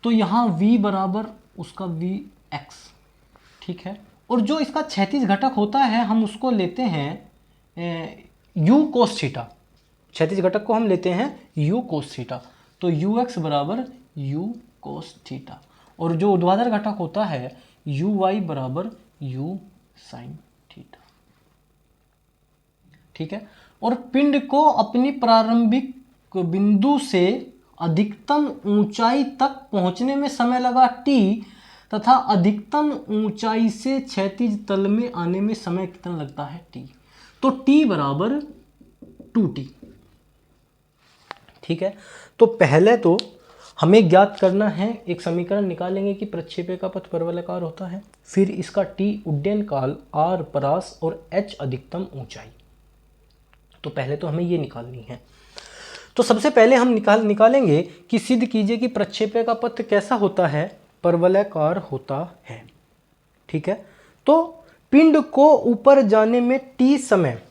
तो यहाँ v बराबर उसका vx, ठीक है। और जो इसका क्षैतिज घटक होता है हम उसको लेते हैं u कोस थीटा, क्षैतिज घटक को हम लेते हैं u कोस थीटा, तो ux बराबर u कोस थीटा, और जो ऊर्ध्वाधर घटक होता है uy बराबर u साइन थीटा, ठीक है। और पिंड को अपनी प्रारंभिक बिंदु से अधिकतम ऊंचाई तक पहुंचने में समय लगा t तथा अधिकतम ऊंचाई से क्षैतिज तल में आने में समय कितना लगता है t। तो t बराबर 2t। ठीक है, तो पहले तो हमें ज्ञात करना है, एक समीकरण निकालेंगे कि प्रक्षेपी का पथ परवलयाकार होता है, फिर इसका t उड्डयन काल, r परास और h अधिकतम ऊंचाई। तो पहले तो हमें ये निकालनी है। तो सबसे पहले हम निकालेंगे कि सिद्ध कीजिए कि प्रक्षेपी का पथ कैसा होता है, परवलयाकार होता है। ठीक है, तो पिंड को ऊपर जाने में t समय,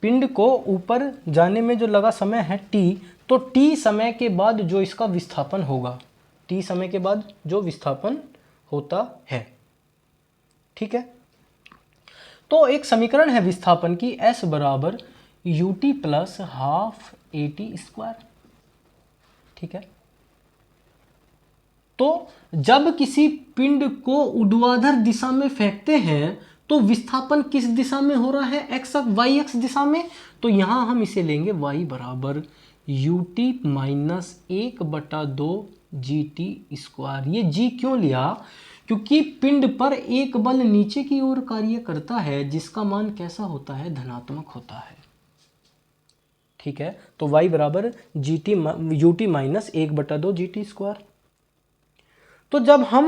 पिंड को ऊपर जाने में जो लगा समय है t, तो t समय के बाद जो इसका विस्थापन होगा, t समय के बाद जो विस्थापन होता है। ठीक है, तो एक समीकरण है विस्थापन की, s बराबर ut plus half at square. ठीक है, तो जब किसी पिंड को ऊर्ध्वाधर दिशा में फेंकते हैं तो विस्थापन किस दिशा में हो रहा है, y अक्ष दिशा में। तो यहां हम इसे लेंगे y बराबर ut माइनस 1/2 gt स्क्वायर। ये g क्यों लिया, क्योंकि पिंड पर एक बल नीचे की ओर कार्य करता है जिसका मान कैसा होता है, धनात्मक होता है। ठीक है, तो y बराबर ut माइनस 1/2 gt स्क्वायर। तो जब हम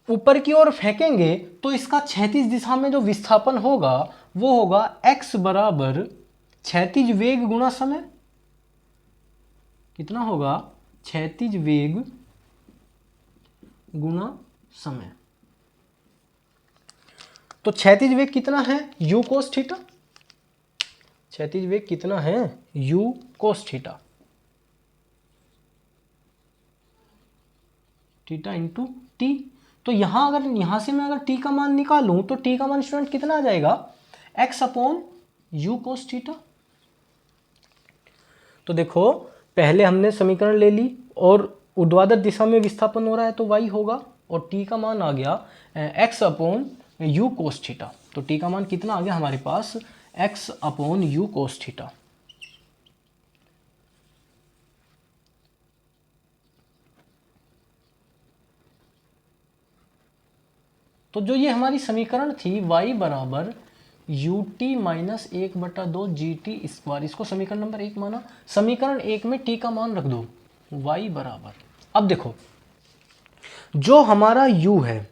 ऊपर की ओर फेंकेंगे तो इसका क्षैतिज दिशा में जो विस्थापन होगा वो होगा x बराबर क्षैतिज वेग गुणा समय। कितना होगा, क्षैतिज वेग गुणा समय। तो क्षैतिज वेग कितना है, u cos थीटा। क्षैतिज वेग कितना है, u cos theta, theta into T. तो यहां से मैं अगर t का मान निकालूं तो t का मान स्टूडेंट कितना आ जाएगा, x upon u cos theta. तो देखो पहले हमने समीकरण ले ली और ऊर्ध्वाधर दिशा में विस्थापन हो रहा है तो y होगा, और t का मान आ गया x upon u cos theta. तो t का मान कितना आ गया हमारे पास, x upon u cos theta. तो जो ये हमारी समीकरण थी y बराबर ut माइनस 1/2 gt स्क्वायर, इसको समीकरण नंबर 1 माना। समीकरण 1 में t का मान रख दो, y बराबर, अब देखो जो हमारा u है,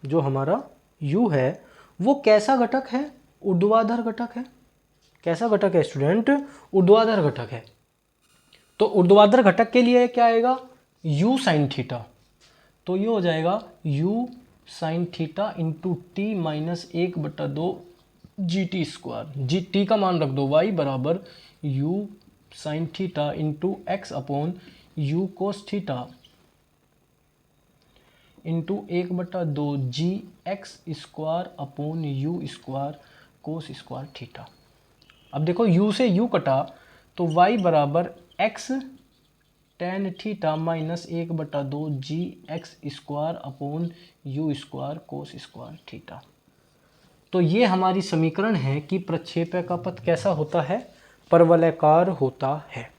जो हमारा u है वो कैसा घटक है, ऊर्ध्वाधर घटक है। कैसा घटक है स्टूडेंट, ऊर्ध्वाधर घटक है। तो ऊर्ध्वाधर घटक के लिए क्या आएगा, u sin थीटा। तो ये हो जाएगा u sin theta into t minus 1/2 gt square. G t का मान रख दो, y बराबर u sin theta into x upon u cos theta into 1/2 g x square upon u square cos square theta. अब देखो u से u कटा तो y बराबर x tan theta minus 1/2 g x square upon u square cos square theta. तो ये हमारी समीकरण है कि प्रक्षेपय का पथ कैसा होता है, परवलयाकार होता है।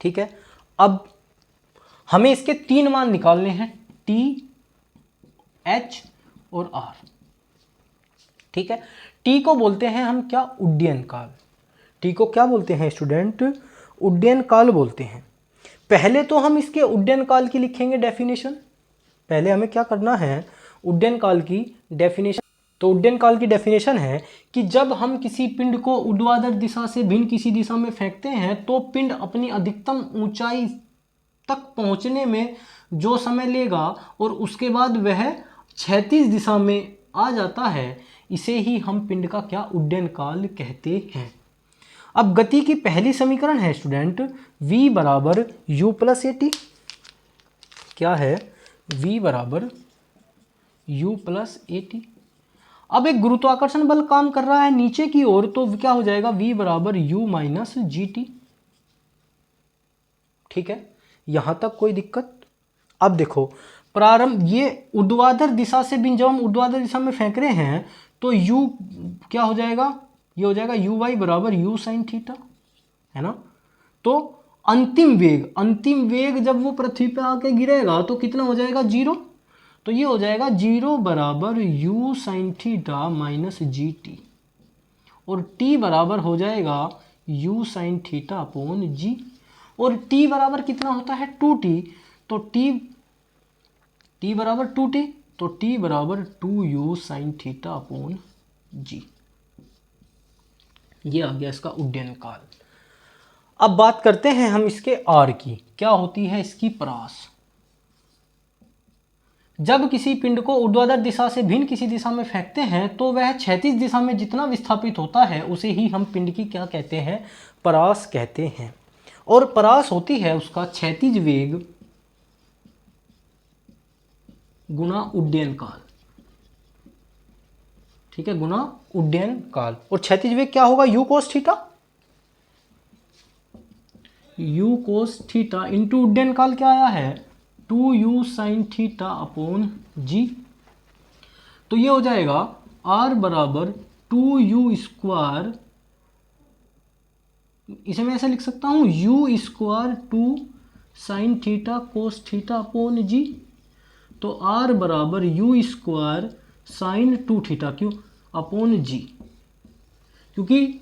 ठीक है, अब हमें इसके 3 मान निकालने हैं, t, h और r। ठीक है, t को बोलते हैं हम क्या, उड्डयन काल। t को क्या बोलते हैं स्टूडेंट, उड्डयन काल बोलते हैं। पहले तो हम इसके उड्डयन काल की लिखेंगे डेफिनेशन। पहले हमें क्या करना है, उड्डयन काल की डेफिनेशन। तो उड्डयन काल की डेफिनेशन है कि जब हम किसी पिंड को ऊर्ध्वाधर दिशा से भिन्न किसी दिशा में फेंकते हैं तो पिंड अपनी अधिकतम ऊंचाई तक पहुंचने में जो समय लेगा और उसके बाद वह क्षैतिज दिशा में आ जाता है, इसे ही हम पिंड का क्या, उड्डयन काल कहते हैं। अब गति की पहली समीकरण है स्टूडेंट v बराबर u प्लस ए टी। क्या है, v बराबर u प्लस ए टी। अब एक गुरुत्वाकर्षण बल काम कर रहा है नीचे की ओर, तो क्या हो जाएगा, v बराबर u माइनस जी टी। ठीक है, यहां तक कोई दिक्कत। अब देखो प्रारंभ, ये ऊर्ध्वाधर दिशा से भी जब हम ऊर्ध्वाधर दिशा में फेंक रहे हैं तो u क्या हो जाएगा, ये हो जाएगा u y बराबर u sin थीटा, है ना। तो अंतिम वेग जब वो पृथ्वी पे आके गिरेगा तो कितना हो जाएगा, 0। तो ये हो जाएगा 0 बराबर u sin theta minus G T, और t बराबर हो जाएगा u sin थीटा अपॉन जी, और t बराबर कितना होता है, 2t, तो t बराबर 2t, तो t बराबर 2u sin थीटा अपॉन जी। ये आ गया इसका उड्डयन काल। अब बात करते हैं हम इसके r की, क्या होती है इसकी परास। जब किसी पिंड को ऊर्ध्वाधर दिशा से भिन्न किसी दिशा में फेंकते हैं तो वह क्षैतिज दिशा में जितना विस्थापित होता है उसे ही हम पिंड की क्या कहते हैं, परास कहते हैं। और परास होती है उसका क्षैतिज वेग गुना उड्डयन काल, ठीक है, गुना उड्डयन काल। और क्षैतिज वेग क्या होगा, u cos theta, u cos theta into उड्डयन काल क्या आया है, 2u sin theta upon g. तो ये हो जाएगा r बराबर 2u स्क्वायर, इसे मैं ऐसे लिख सकता हूं u square 2 sin theta cos theta upon g. तो r बराबर u स्क्वायर साइन 2 थीटा, क्यों, अपॉन जी, क्योंकि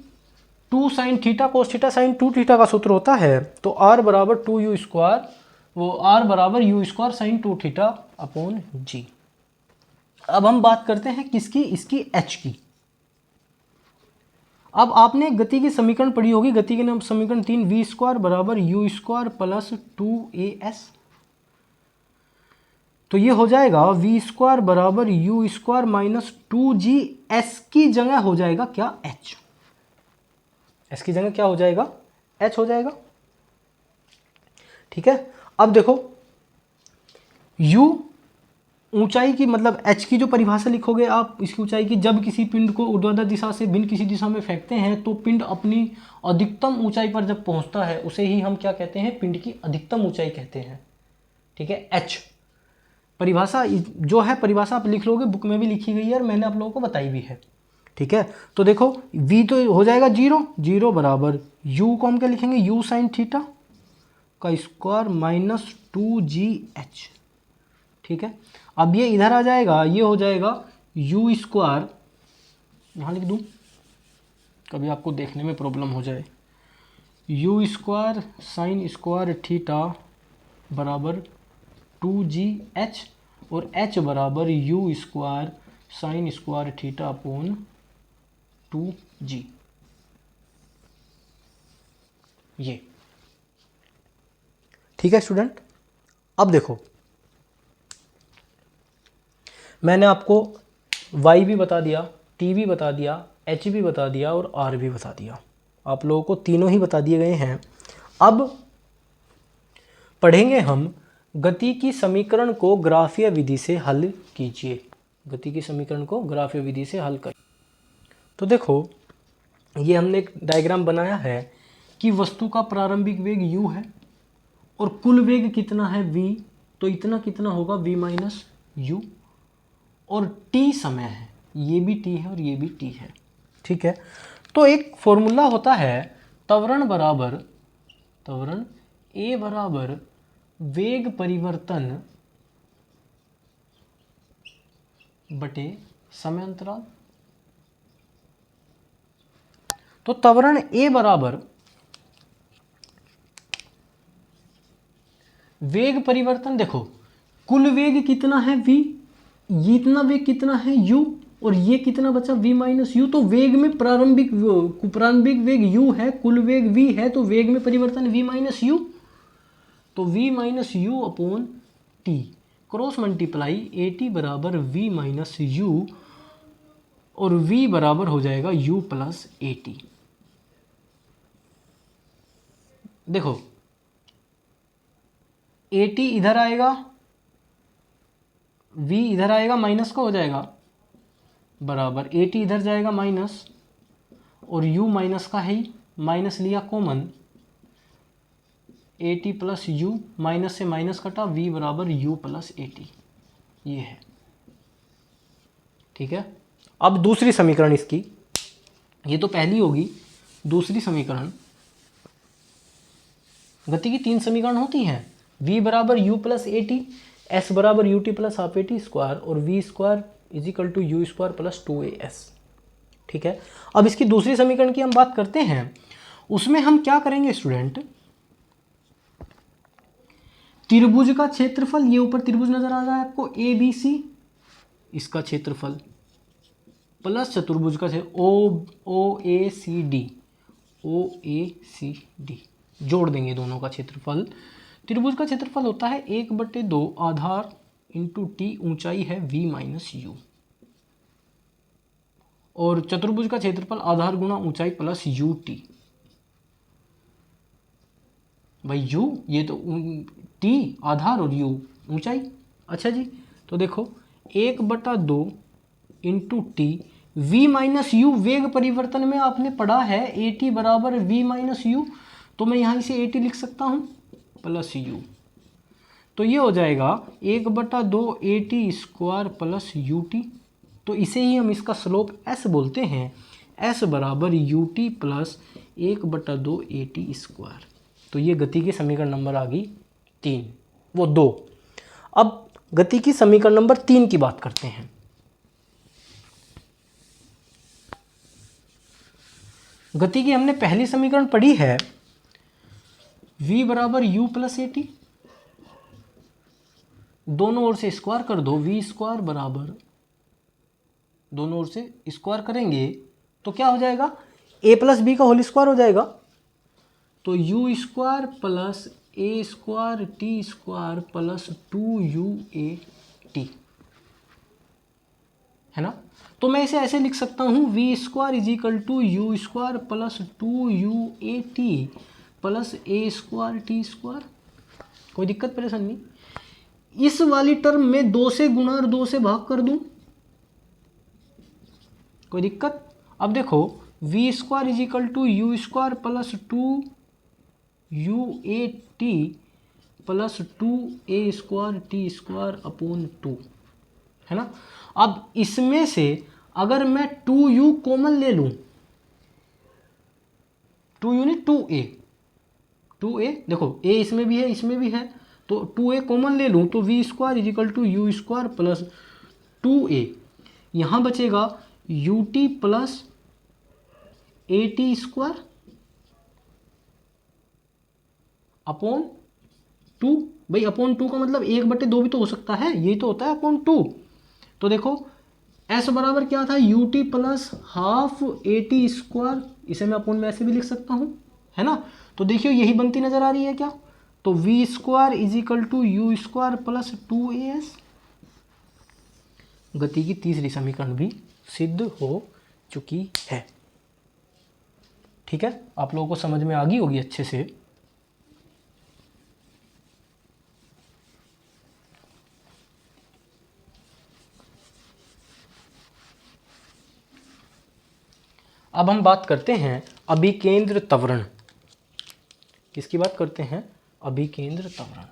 2 sin theta cos theta sine 2 theta का सूत्र होता है। तो r बराबर 2u स्क्वायर, वो r बराबर u square sine 2 theta upon g. अब हम बात करते हैं किसकी, इसकी h की। अब आपने गति की समीकरण पढ़ी होगी, गति के नाम समीकरण 3, v स्क्वायर बराबर u स्क्वायर प्लस 2as। तो ये हो जाएगा v स्क्वायर बराबर u square minus 2g, s की जगह हो जाएगा क्या, h, s की जगह क्या हो जाएगा, h हो जाएगा, ठीक है। अब देखो u ऊंचाई की, मतलब h की जो परिभाषा लिखोगे आप इसकी ऊंचाई की, जब किसी पिंड को ऊर्ध्वाधर दिशा से भिन्न किसी दिशा में फेंकते हैं तो पिंड अपनी अधिकतम ऊंचाई पर जब पहुंचता है उसे ही हम क्या कहते हैं, पिंड की अधिकतम ऊंचाई कहते हैं, ठीक है। h परिभाषा जो है, परिभाषा आप लिख लोगे, बुक में भी लिखी गई है और मैंने आप लोगों को बताई भी है, ठीक है। तो देखो v तो हो जाएगा 0 बराबर u को हम क्या लिखेंगे, u sin थीटा का स्क्वायर माइनस 2gh, ठीक है। अब ये इधर आ जाएगा, ये हो जाएगा u स्क्वायर, यहाँ लिख दूँ कभी आपको देखने में प्रॉब्लम हो जाए, u square sine square theta बराबर 2gh, और h बराबर u square sine square theta upon 2g, ये, ठीक है स्टूडेंट। अब देखो मैंने आपको y भी बता दिया, t भी बता दिया, h भी बता दिया और r भी बता दिया, आप लोगों को तीनों ही बता दिए गए हैं। अब पढ़ेंगे हम गति की समीकरण को ग्राफीय विधि से हल कीजिए, गति की समीकरण को ग्राफीय विधि से हल कर। तो देखो ये हमने एक डायग्राम बनाया है कि वस्तु का प्रारंभिक वेग u है और कुल वेग कितना है v, तो इतना कितना होगा v माइनस u, और t समय है, ये भी t है और ये भी t है, ठीक है। तो एक फॉर्मूला होता है त्वरण a बराबर वेग परिवर्तन बटे समय अंतराल। तो त्वरण a बराबर वेग परिवर्तन, देखो कुल वेग कितना है v, ये इतना वेग कितना है u, और ये कितना बचा v माइनस u। तो वेग में प्रारंभिक वेग u है, कुल वेग v है, तो वेग में परिवर्तन v माइनस u, तो v minus u upon t, cross multiply at बराबर v माइनस u, और v बराबर हो जाएगा u प्लस at। देखो at इधर आएगा, v इधर आएगा, माइनस का हो जाएगा, बराबर at इधर जाएगा माइनस, और u माइनस का है ही, माइनस लिया common, at plus u, minus से माइनस कटा, v बराबर u प्लस at, ये है, ठीक है। अब दूसरी समीकरण इसकी, ये तो पहली होगी, दूसरी समीकरण गति की 3 समीकरण होती हैं, v बराबर u plus a t, s बराबर u t plus half a t square और v square is equal to u square plus 2as। ठीक है, अब इसकी दूसरी समीकरण की हम बात करते हैं। उसमें हम क्या करेंगे स्टूडेंट, त्रिभुज का क्षेत्रफल, ये ऊपर त्रिभुज नजर आ रहा है आपको ए बी सी, इसका क्षेत्रफल प्लस चतुर्भुज का ओ ए सी डी, जोड़ देंगे दोनों का क्षेत्रफल। त्रिभुज का क्षेत्रफल होता है 1/2 आधार इंटू टी, ऊंचाई है v माइनस यू, और चतुर्भुज का क्षेत्रफल आधार गुणा ऊंचाई प्लस यू टी। भाई यू, ये तो टी आधार और यू ऊंचाई। अच्छा जी, तो देखो 1/2 into T, v minus you वेग परिवर्तन में आपने पढ़ा है ए टी बराबर v माइनस यू, तो मैं यहाँ इसे ए टी लिख सकता हूँ प्लस यू, तो ये हो जाएगा 1/2 ए t square plus U T. तो इसे ही हम इसका स्लोप s बोलते हैं, s बराबर यू टी प्लस 1/2 ए टी स्क्वायर। तो ये गति की समीकरण नंबर आ गई 3, वो 2। अब गति की समीकरण नंबर 3 की बात करते हैं। गति की हमने पहली समीकरण पढ़ी है, v बराबर u प्लस ए टी, दोनों ओर से स्क्वायर कर दो, v स्क्वायर बराबर, दोनों ओर से स्क्वायर करेंगे तो क्या हो जाएगा, a प्लस बी का होल स्क्वायर हो जाएगा, तो u square plus a square t square plus 2uat, है ना। तो मैं इसे ऐसे लिख सकता हूँ, v square is equal to u square plus 2uat plus a square t square. कोई दिक्कत परेशानी नहीं। इस वाली टर्म में 2 से गुणा और 2 से भाग कर दूं, कोई दिक्कत। अब देखो v square is equal to u square plus 2uat plus 2a square t square upon 2, है ना। अब इसमें से अगर मैं 2u कॉमन ले लूं, 2u नहीं 2a, देखो a इसमें भी है इसमें भी है, तो 2a कॉमन ले लूं तो v square is equal to u square plus 2a, यहाँ बचेगा ut plus a t square upon 2। भाई अपॉन 2 का मतलब 1/2 भी तो हो सकता है, यही तो होता है अपॉन 2। तो देखो s बराबर क्या था, you t plus half a t square, इसे मैं अपॉन में ऐसे भी लिख सकता हूँ, है ना। तो देखियो यही बनती नजर आ रही है क्या, तो v square is equal to u square plus 2as। गति की तीसरी समीकरण भी सिद्ध हो चुकी है। ठीक है, आप लोगों को समझ में आ गई होगी अच्छे से। अब हम बात करते हैं अभिकेंद्र त्वरण। किसकी बात करते हैं, अभिकेंद्र त्वरण।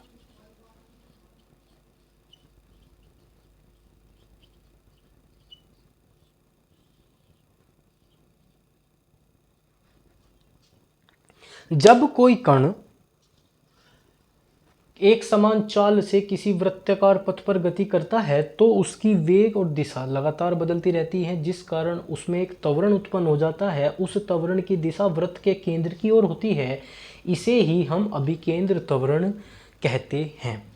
जब कोई कण एक समान चाल से किसी वृत्ताकार पथ पर गति करता है तो उसकी वेग और दिशा लगातार बदलती रहती है, जिस कारण उसमें एक त्वरण उत्पन्न हो जाता है। उस त्वरण की दिशा वृत्त के केंद्र की ओर होती है, इसे ही हम अभिकेंद्र त्वरण कहते हैं।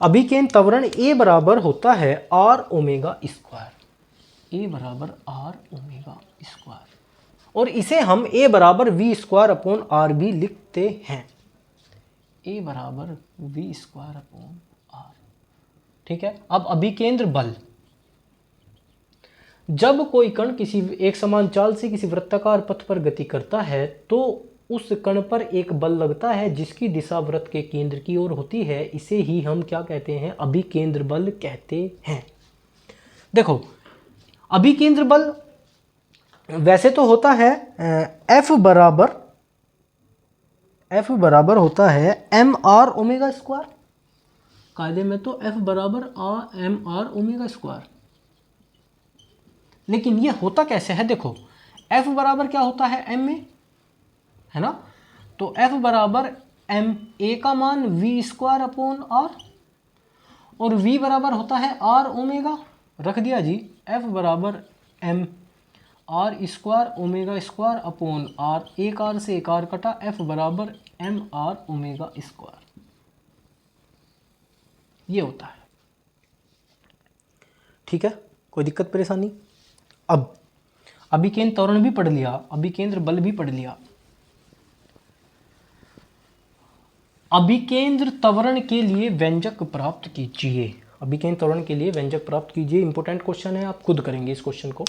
अभिकेंद्र त्वरण ए बराबर होता है आर ओमेगा स्क्वायर, ए बराबर आर ओमेगा स्क्वायर, और इसे हम ए बराबर वी स्क्वायर अपॉन आर भी लिखते हैं, ए बराबर वी स्क्वायर अपॉन आर। ठीक है, अब अभिकेंद्र बल। जब कोई कण किसी एक समान चाल से किसी वृत्ताकार पथ पर गति करता है तो उस कण पर एक बल लगता है जिसकी दिशा वृत्त के केंद्र की ओर होती है, इसे ही हम क्या कहते हैं, अभिकेंद्र बल कहते हैं। देखो अभिकेंद्र बल वैसे तो होता है F बराबर होता है एम आर ओमेगा स्क्वायर, कायदे में तो F बराबर एम आर ओमेगा स्क्वायर। लेकिन ये होता कैसे है, देखो F बराबर क्या होता है m में, है ना। तो F बराबर एम, ए का मान वी स्क्वायर अपॉन आर, और वी बराबर होता है आर ओमेगा, रख दिया जी, एफ बराबर m r square omega square upon r, एक आर से एक आर कटा, एफ बराबर एम आर ओमेगा स्क्वायर, ये होता है। ठीक है, कोई दिक्कत परेशानी? अब अभिकेंद्र त्वरण भी पढ़ लिया, अभिकेंद्र बल भी पढ़ लिया। अभिकेंद्र त्वरण के लिए व्यंजक प्राप्त कीजिए, अभिकेंद्र त्वरण के लिए व्यंजक प्राप्त कीजिए। इंपॉर्टेंट क्वेश्चन है, आप खुद करेंगे इस क्वेश्चन को।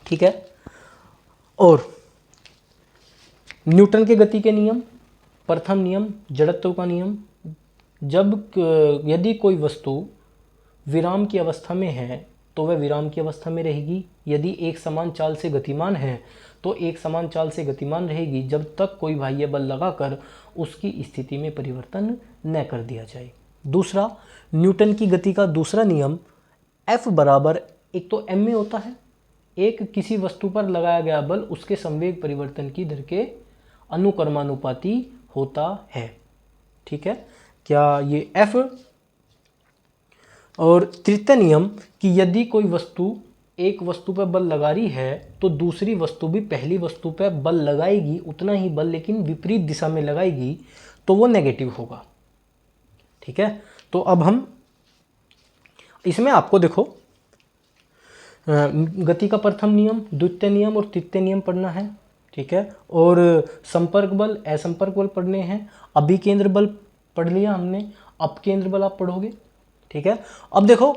ठीक है, और न्यूटन के गति के नियम, प्रथम नियम जड़त्व का नियम, यदि कोई वस्तु विराम की अवस्था में है तो वह विराम की अवस्था में रहेगी, यदि एक समान चाल से गतिमान है तो एक समान चाल से गतिमान रहेगी, जब तक कोई बाह्य बल लगाकर उसकी स्थिति में परिवर्तन न कर दिया जाए। दूसरा, न्यूटन की गति का दूसरा नियम, F बराबर एक तो m में होता है, एक किसी वस्तु पर लगाया गया बल उसके संवेग परिवर्तन की दर के अनुक्रमानुपाती होता है। ठीक है, क्या ये F। और तृतीय नियम कि यदि कोई वस्तु एक वस्तु पर बल लगा रही है तो दूसरी वस्तु भी पहली वस्तु पर बल लगाएगी, उतना ही बल लेकिन विपरीत दिशा में लगाएगी, तो वो नेगेटिव होगा। ठीक है, तो अब हम इसमें आपको देखो गति का प्रथम नियम, द्वितीय नियम और तृतीय नियम पढ़ना है। ठीक है, और संपर्क बल, असंपर्क बल पढ़ने हैं। अभिकेंद्र बल पढ़ लिया हमने, अपकेंद्र बल आप पढ़ोगे। ठीक है, अब देखो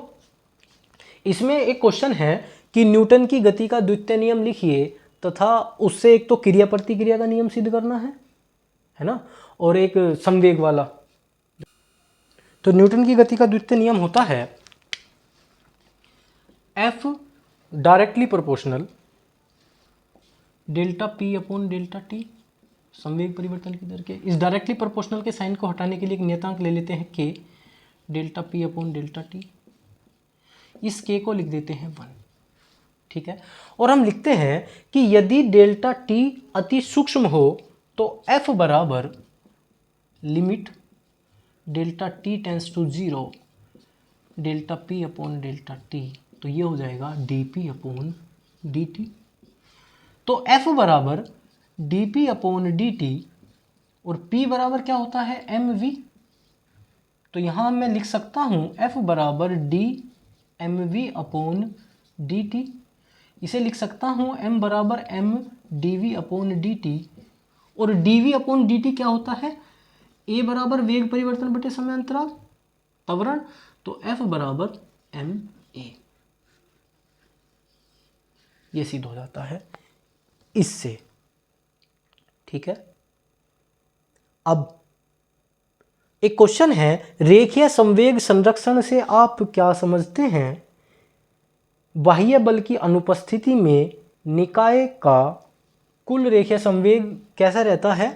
इसमें एक क्वेश्चन है कि न्यूटन की गति का द्वितीय नियम लिखिए तथा उससे एक तो क्रिया प्रतिक्रिया का नियम सिद्ध करना है ना, और एक संवेग वाला। तो न्यूटन की गति का द्वितीय नियम होता है F directly proportional delta P upon delta T, संवेग परिवर्तन की दर के। इस डायरेक्टली प्रोपोर्शनल के साइन को हटाने के लिए एक नियतांक ले लेते हैं K, delta P upon delta T, इस K को लिख देते हैं 1। ठीक है, और हम लिखते हैं कि यदि डेल्टा T अति सूक्ष्म हो तो F बराबर limit delta T tends to 0 delta P upon delta T, तो ये हो जाएगा dP अपॉन dt। तो F बराबर dP अपॉन dt और P बराबर क्या होता है mv, तो यहाँ मैं लिख सकता हूँ F बराबर d mv अपॉन dt, इसे लिख सकता हूँ m बराबर m dv अपॉन dt, और dv अपॉन dt क्या होता है, a बराबर वेग परिवर्तन बटे समय अंतराल त्वरण, तो F बराबर ma, ये सिद्ध हो जाता है इससे। ठीक है, अब एक क्वेश्चन है, रेखीय संवेग संरक्षण से आप क्या समझते हैं? बाह्य बल की अनुपस्थिति में निकाय का कुल रेखीय संवेग कैसा रहता है?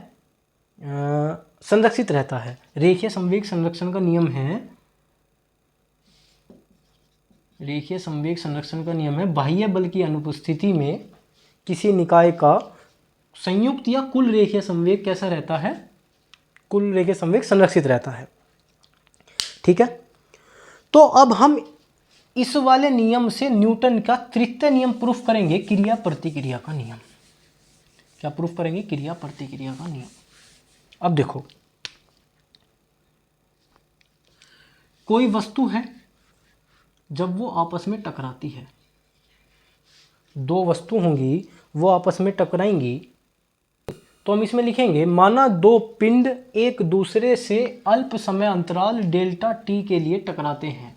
संरक्षित रहता है। रेखीय संवेग संरक्षण का नियम है, रेखीय संवेग संरक्षण का नियम है बाह्य बल की अनुपस्थिति में किसी निकाय का संयुक्त या कुल रेखीय संवेग कैसा रहता है? कुल रेखीय संवेग संरक्षित रहता है। ठीक है, तो अब हम इस वाले नियम से न्यूटन का तृतीय नियम प्रूफ करेंगे, क्रिया प्रतिक्रिया का नियम। क्या प्रूफ करेंगे? क्रिया प्रतिक्रिया का नियम। अब देखो, कोई वस्तु है, जब वो आपस में टकराती है, दो वस्तु होंगी वो आपस में टकराएंगी, तो हम इसमें लिखेंगे माना दो पिंड एक दूसरे से अल्प समय अंतराल डेल्टा टी के लिए टकराते हैं,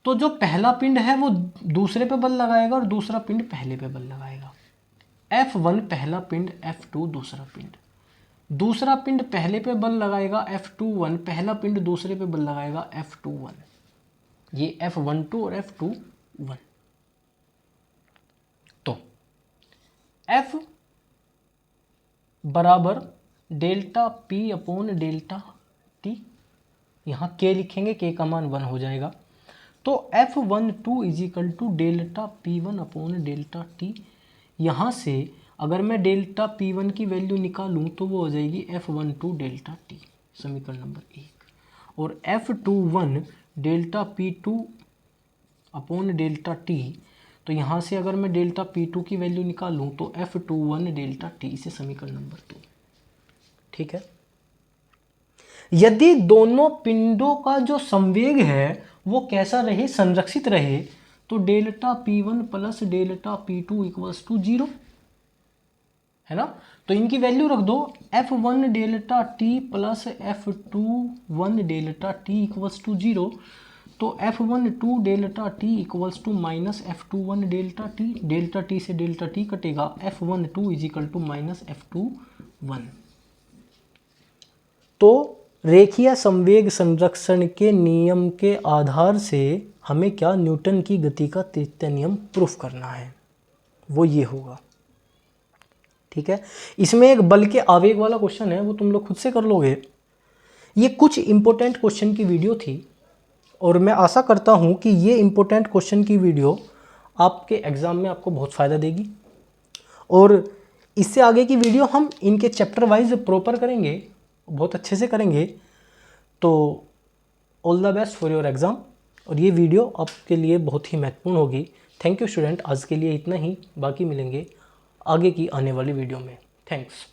तो जो पहला पिंड है वो दूसरे पे बल लगाएगा और दूसरा पिंड पहले पे बल लगाएगा। F1 पहला पिंड, F2 दूसरा पिंड, दूसरा पिंड पहले पे बल लगाएगा F21, पहला पिंड दूसरे पे बल लगाएगा F21, ये F12 और F21। तो F बराबर delta P upon delta T, यहाँ K लिखेंगे, K का मान 1 हो जाएगा, तो F12 is equal to delta P1 upon delta T। यहाँ से अगर मैं डेल्टा P1 की वैल्यू निकालूं तो वो हो जाएगी F12 डेल्टा T, समीकरण नंबर 1। और F21 delta P2 upon delta T, तो यहाँ से अगर मैं डेल्टा P2 की वैल्यू निकालूं तो F21 डेल्टा T, से समीकरण नंबर 2। ठीक है। यदि दोनों पिंडों का जो संवेग है वो कैसा रहे, संरक्षित रहे, तो delta P1 plus delta P2 equals to 0, है ना। तो इनकी वैल्यू रख दो, F1 delta T plus F21 delta T equals to 0। तो F12 delta T equals to minus F21 delta T, delta T से डेल्टा T कटेगा, F12 is equal to minus F21। तो रेखीय संवेग संरक्षण के नियम के आधार से हमें क्या, न्यूटन की गति का तृतीय नियम प्रूफ करना है, वो ये होगा। ठीक है। इसमें एक बल के आवेग वाला क्वेश्चन है, वो तुम लोग खुद से कर लोगे। ये कुछ इंपॉर्टेंट क्वेश्चन की वीडियो थी और मैं आशा करता हूँ कि ये इंपॉर्टेंट क्वेश्चन की वीडियो आपके एग्ज़ाम में आपको बहुत फ़ायदा देगी। और इससे आगे की वीडियो हम इनके चैप्टर वाइज प्रॉपर करेंगे, बहुत अच्छे से करेंगे। तो all the best for your exam. और ये वीडियो आपके लिए बहुत ही महत्वपूर्ण होगी। थैंक यू स्टूडेंट, आज के लिए इतना ही, बाकी मिलेंगे आगे की आने वाली वीडियो में। थैंक्स।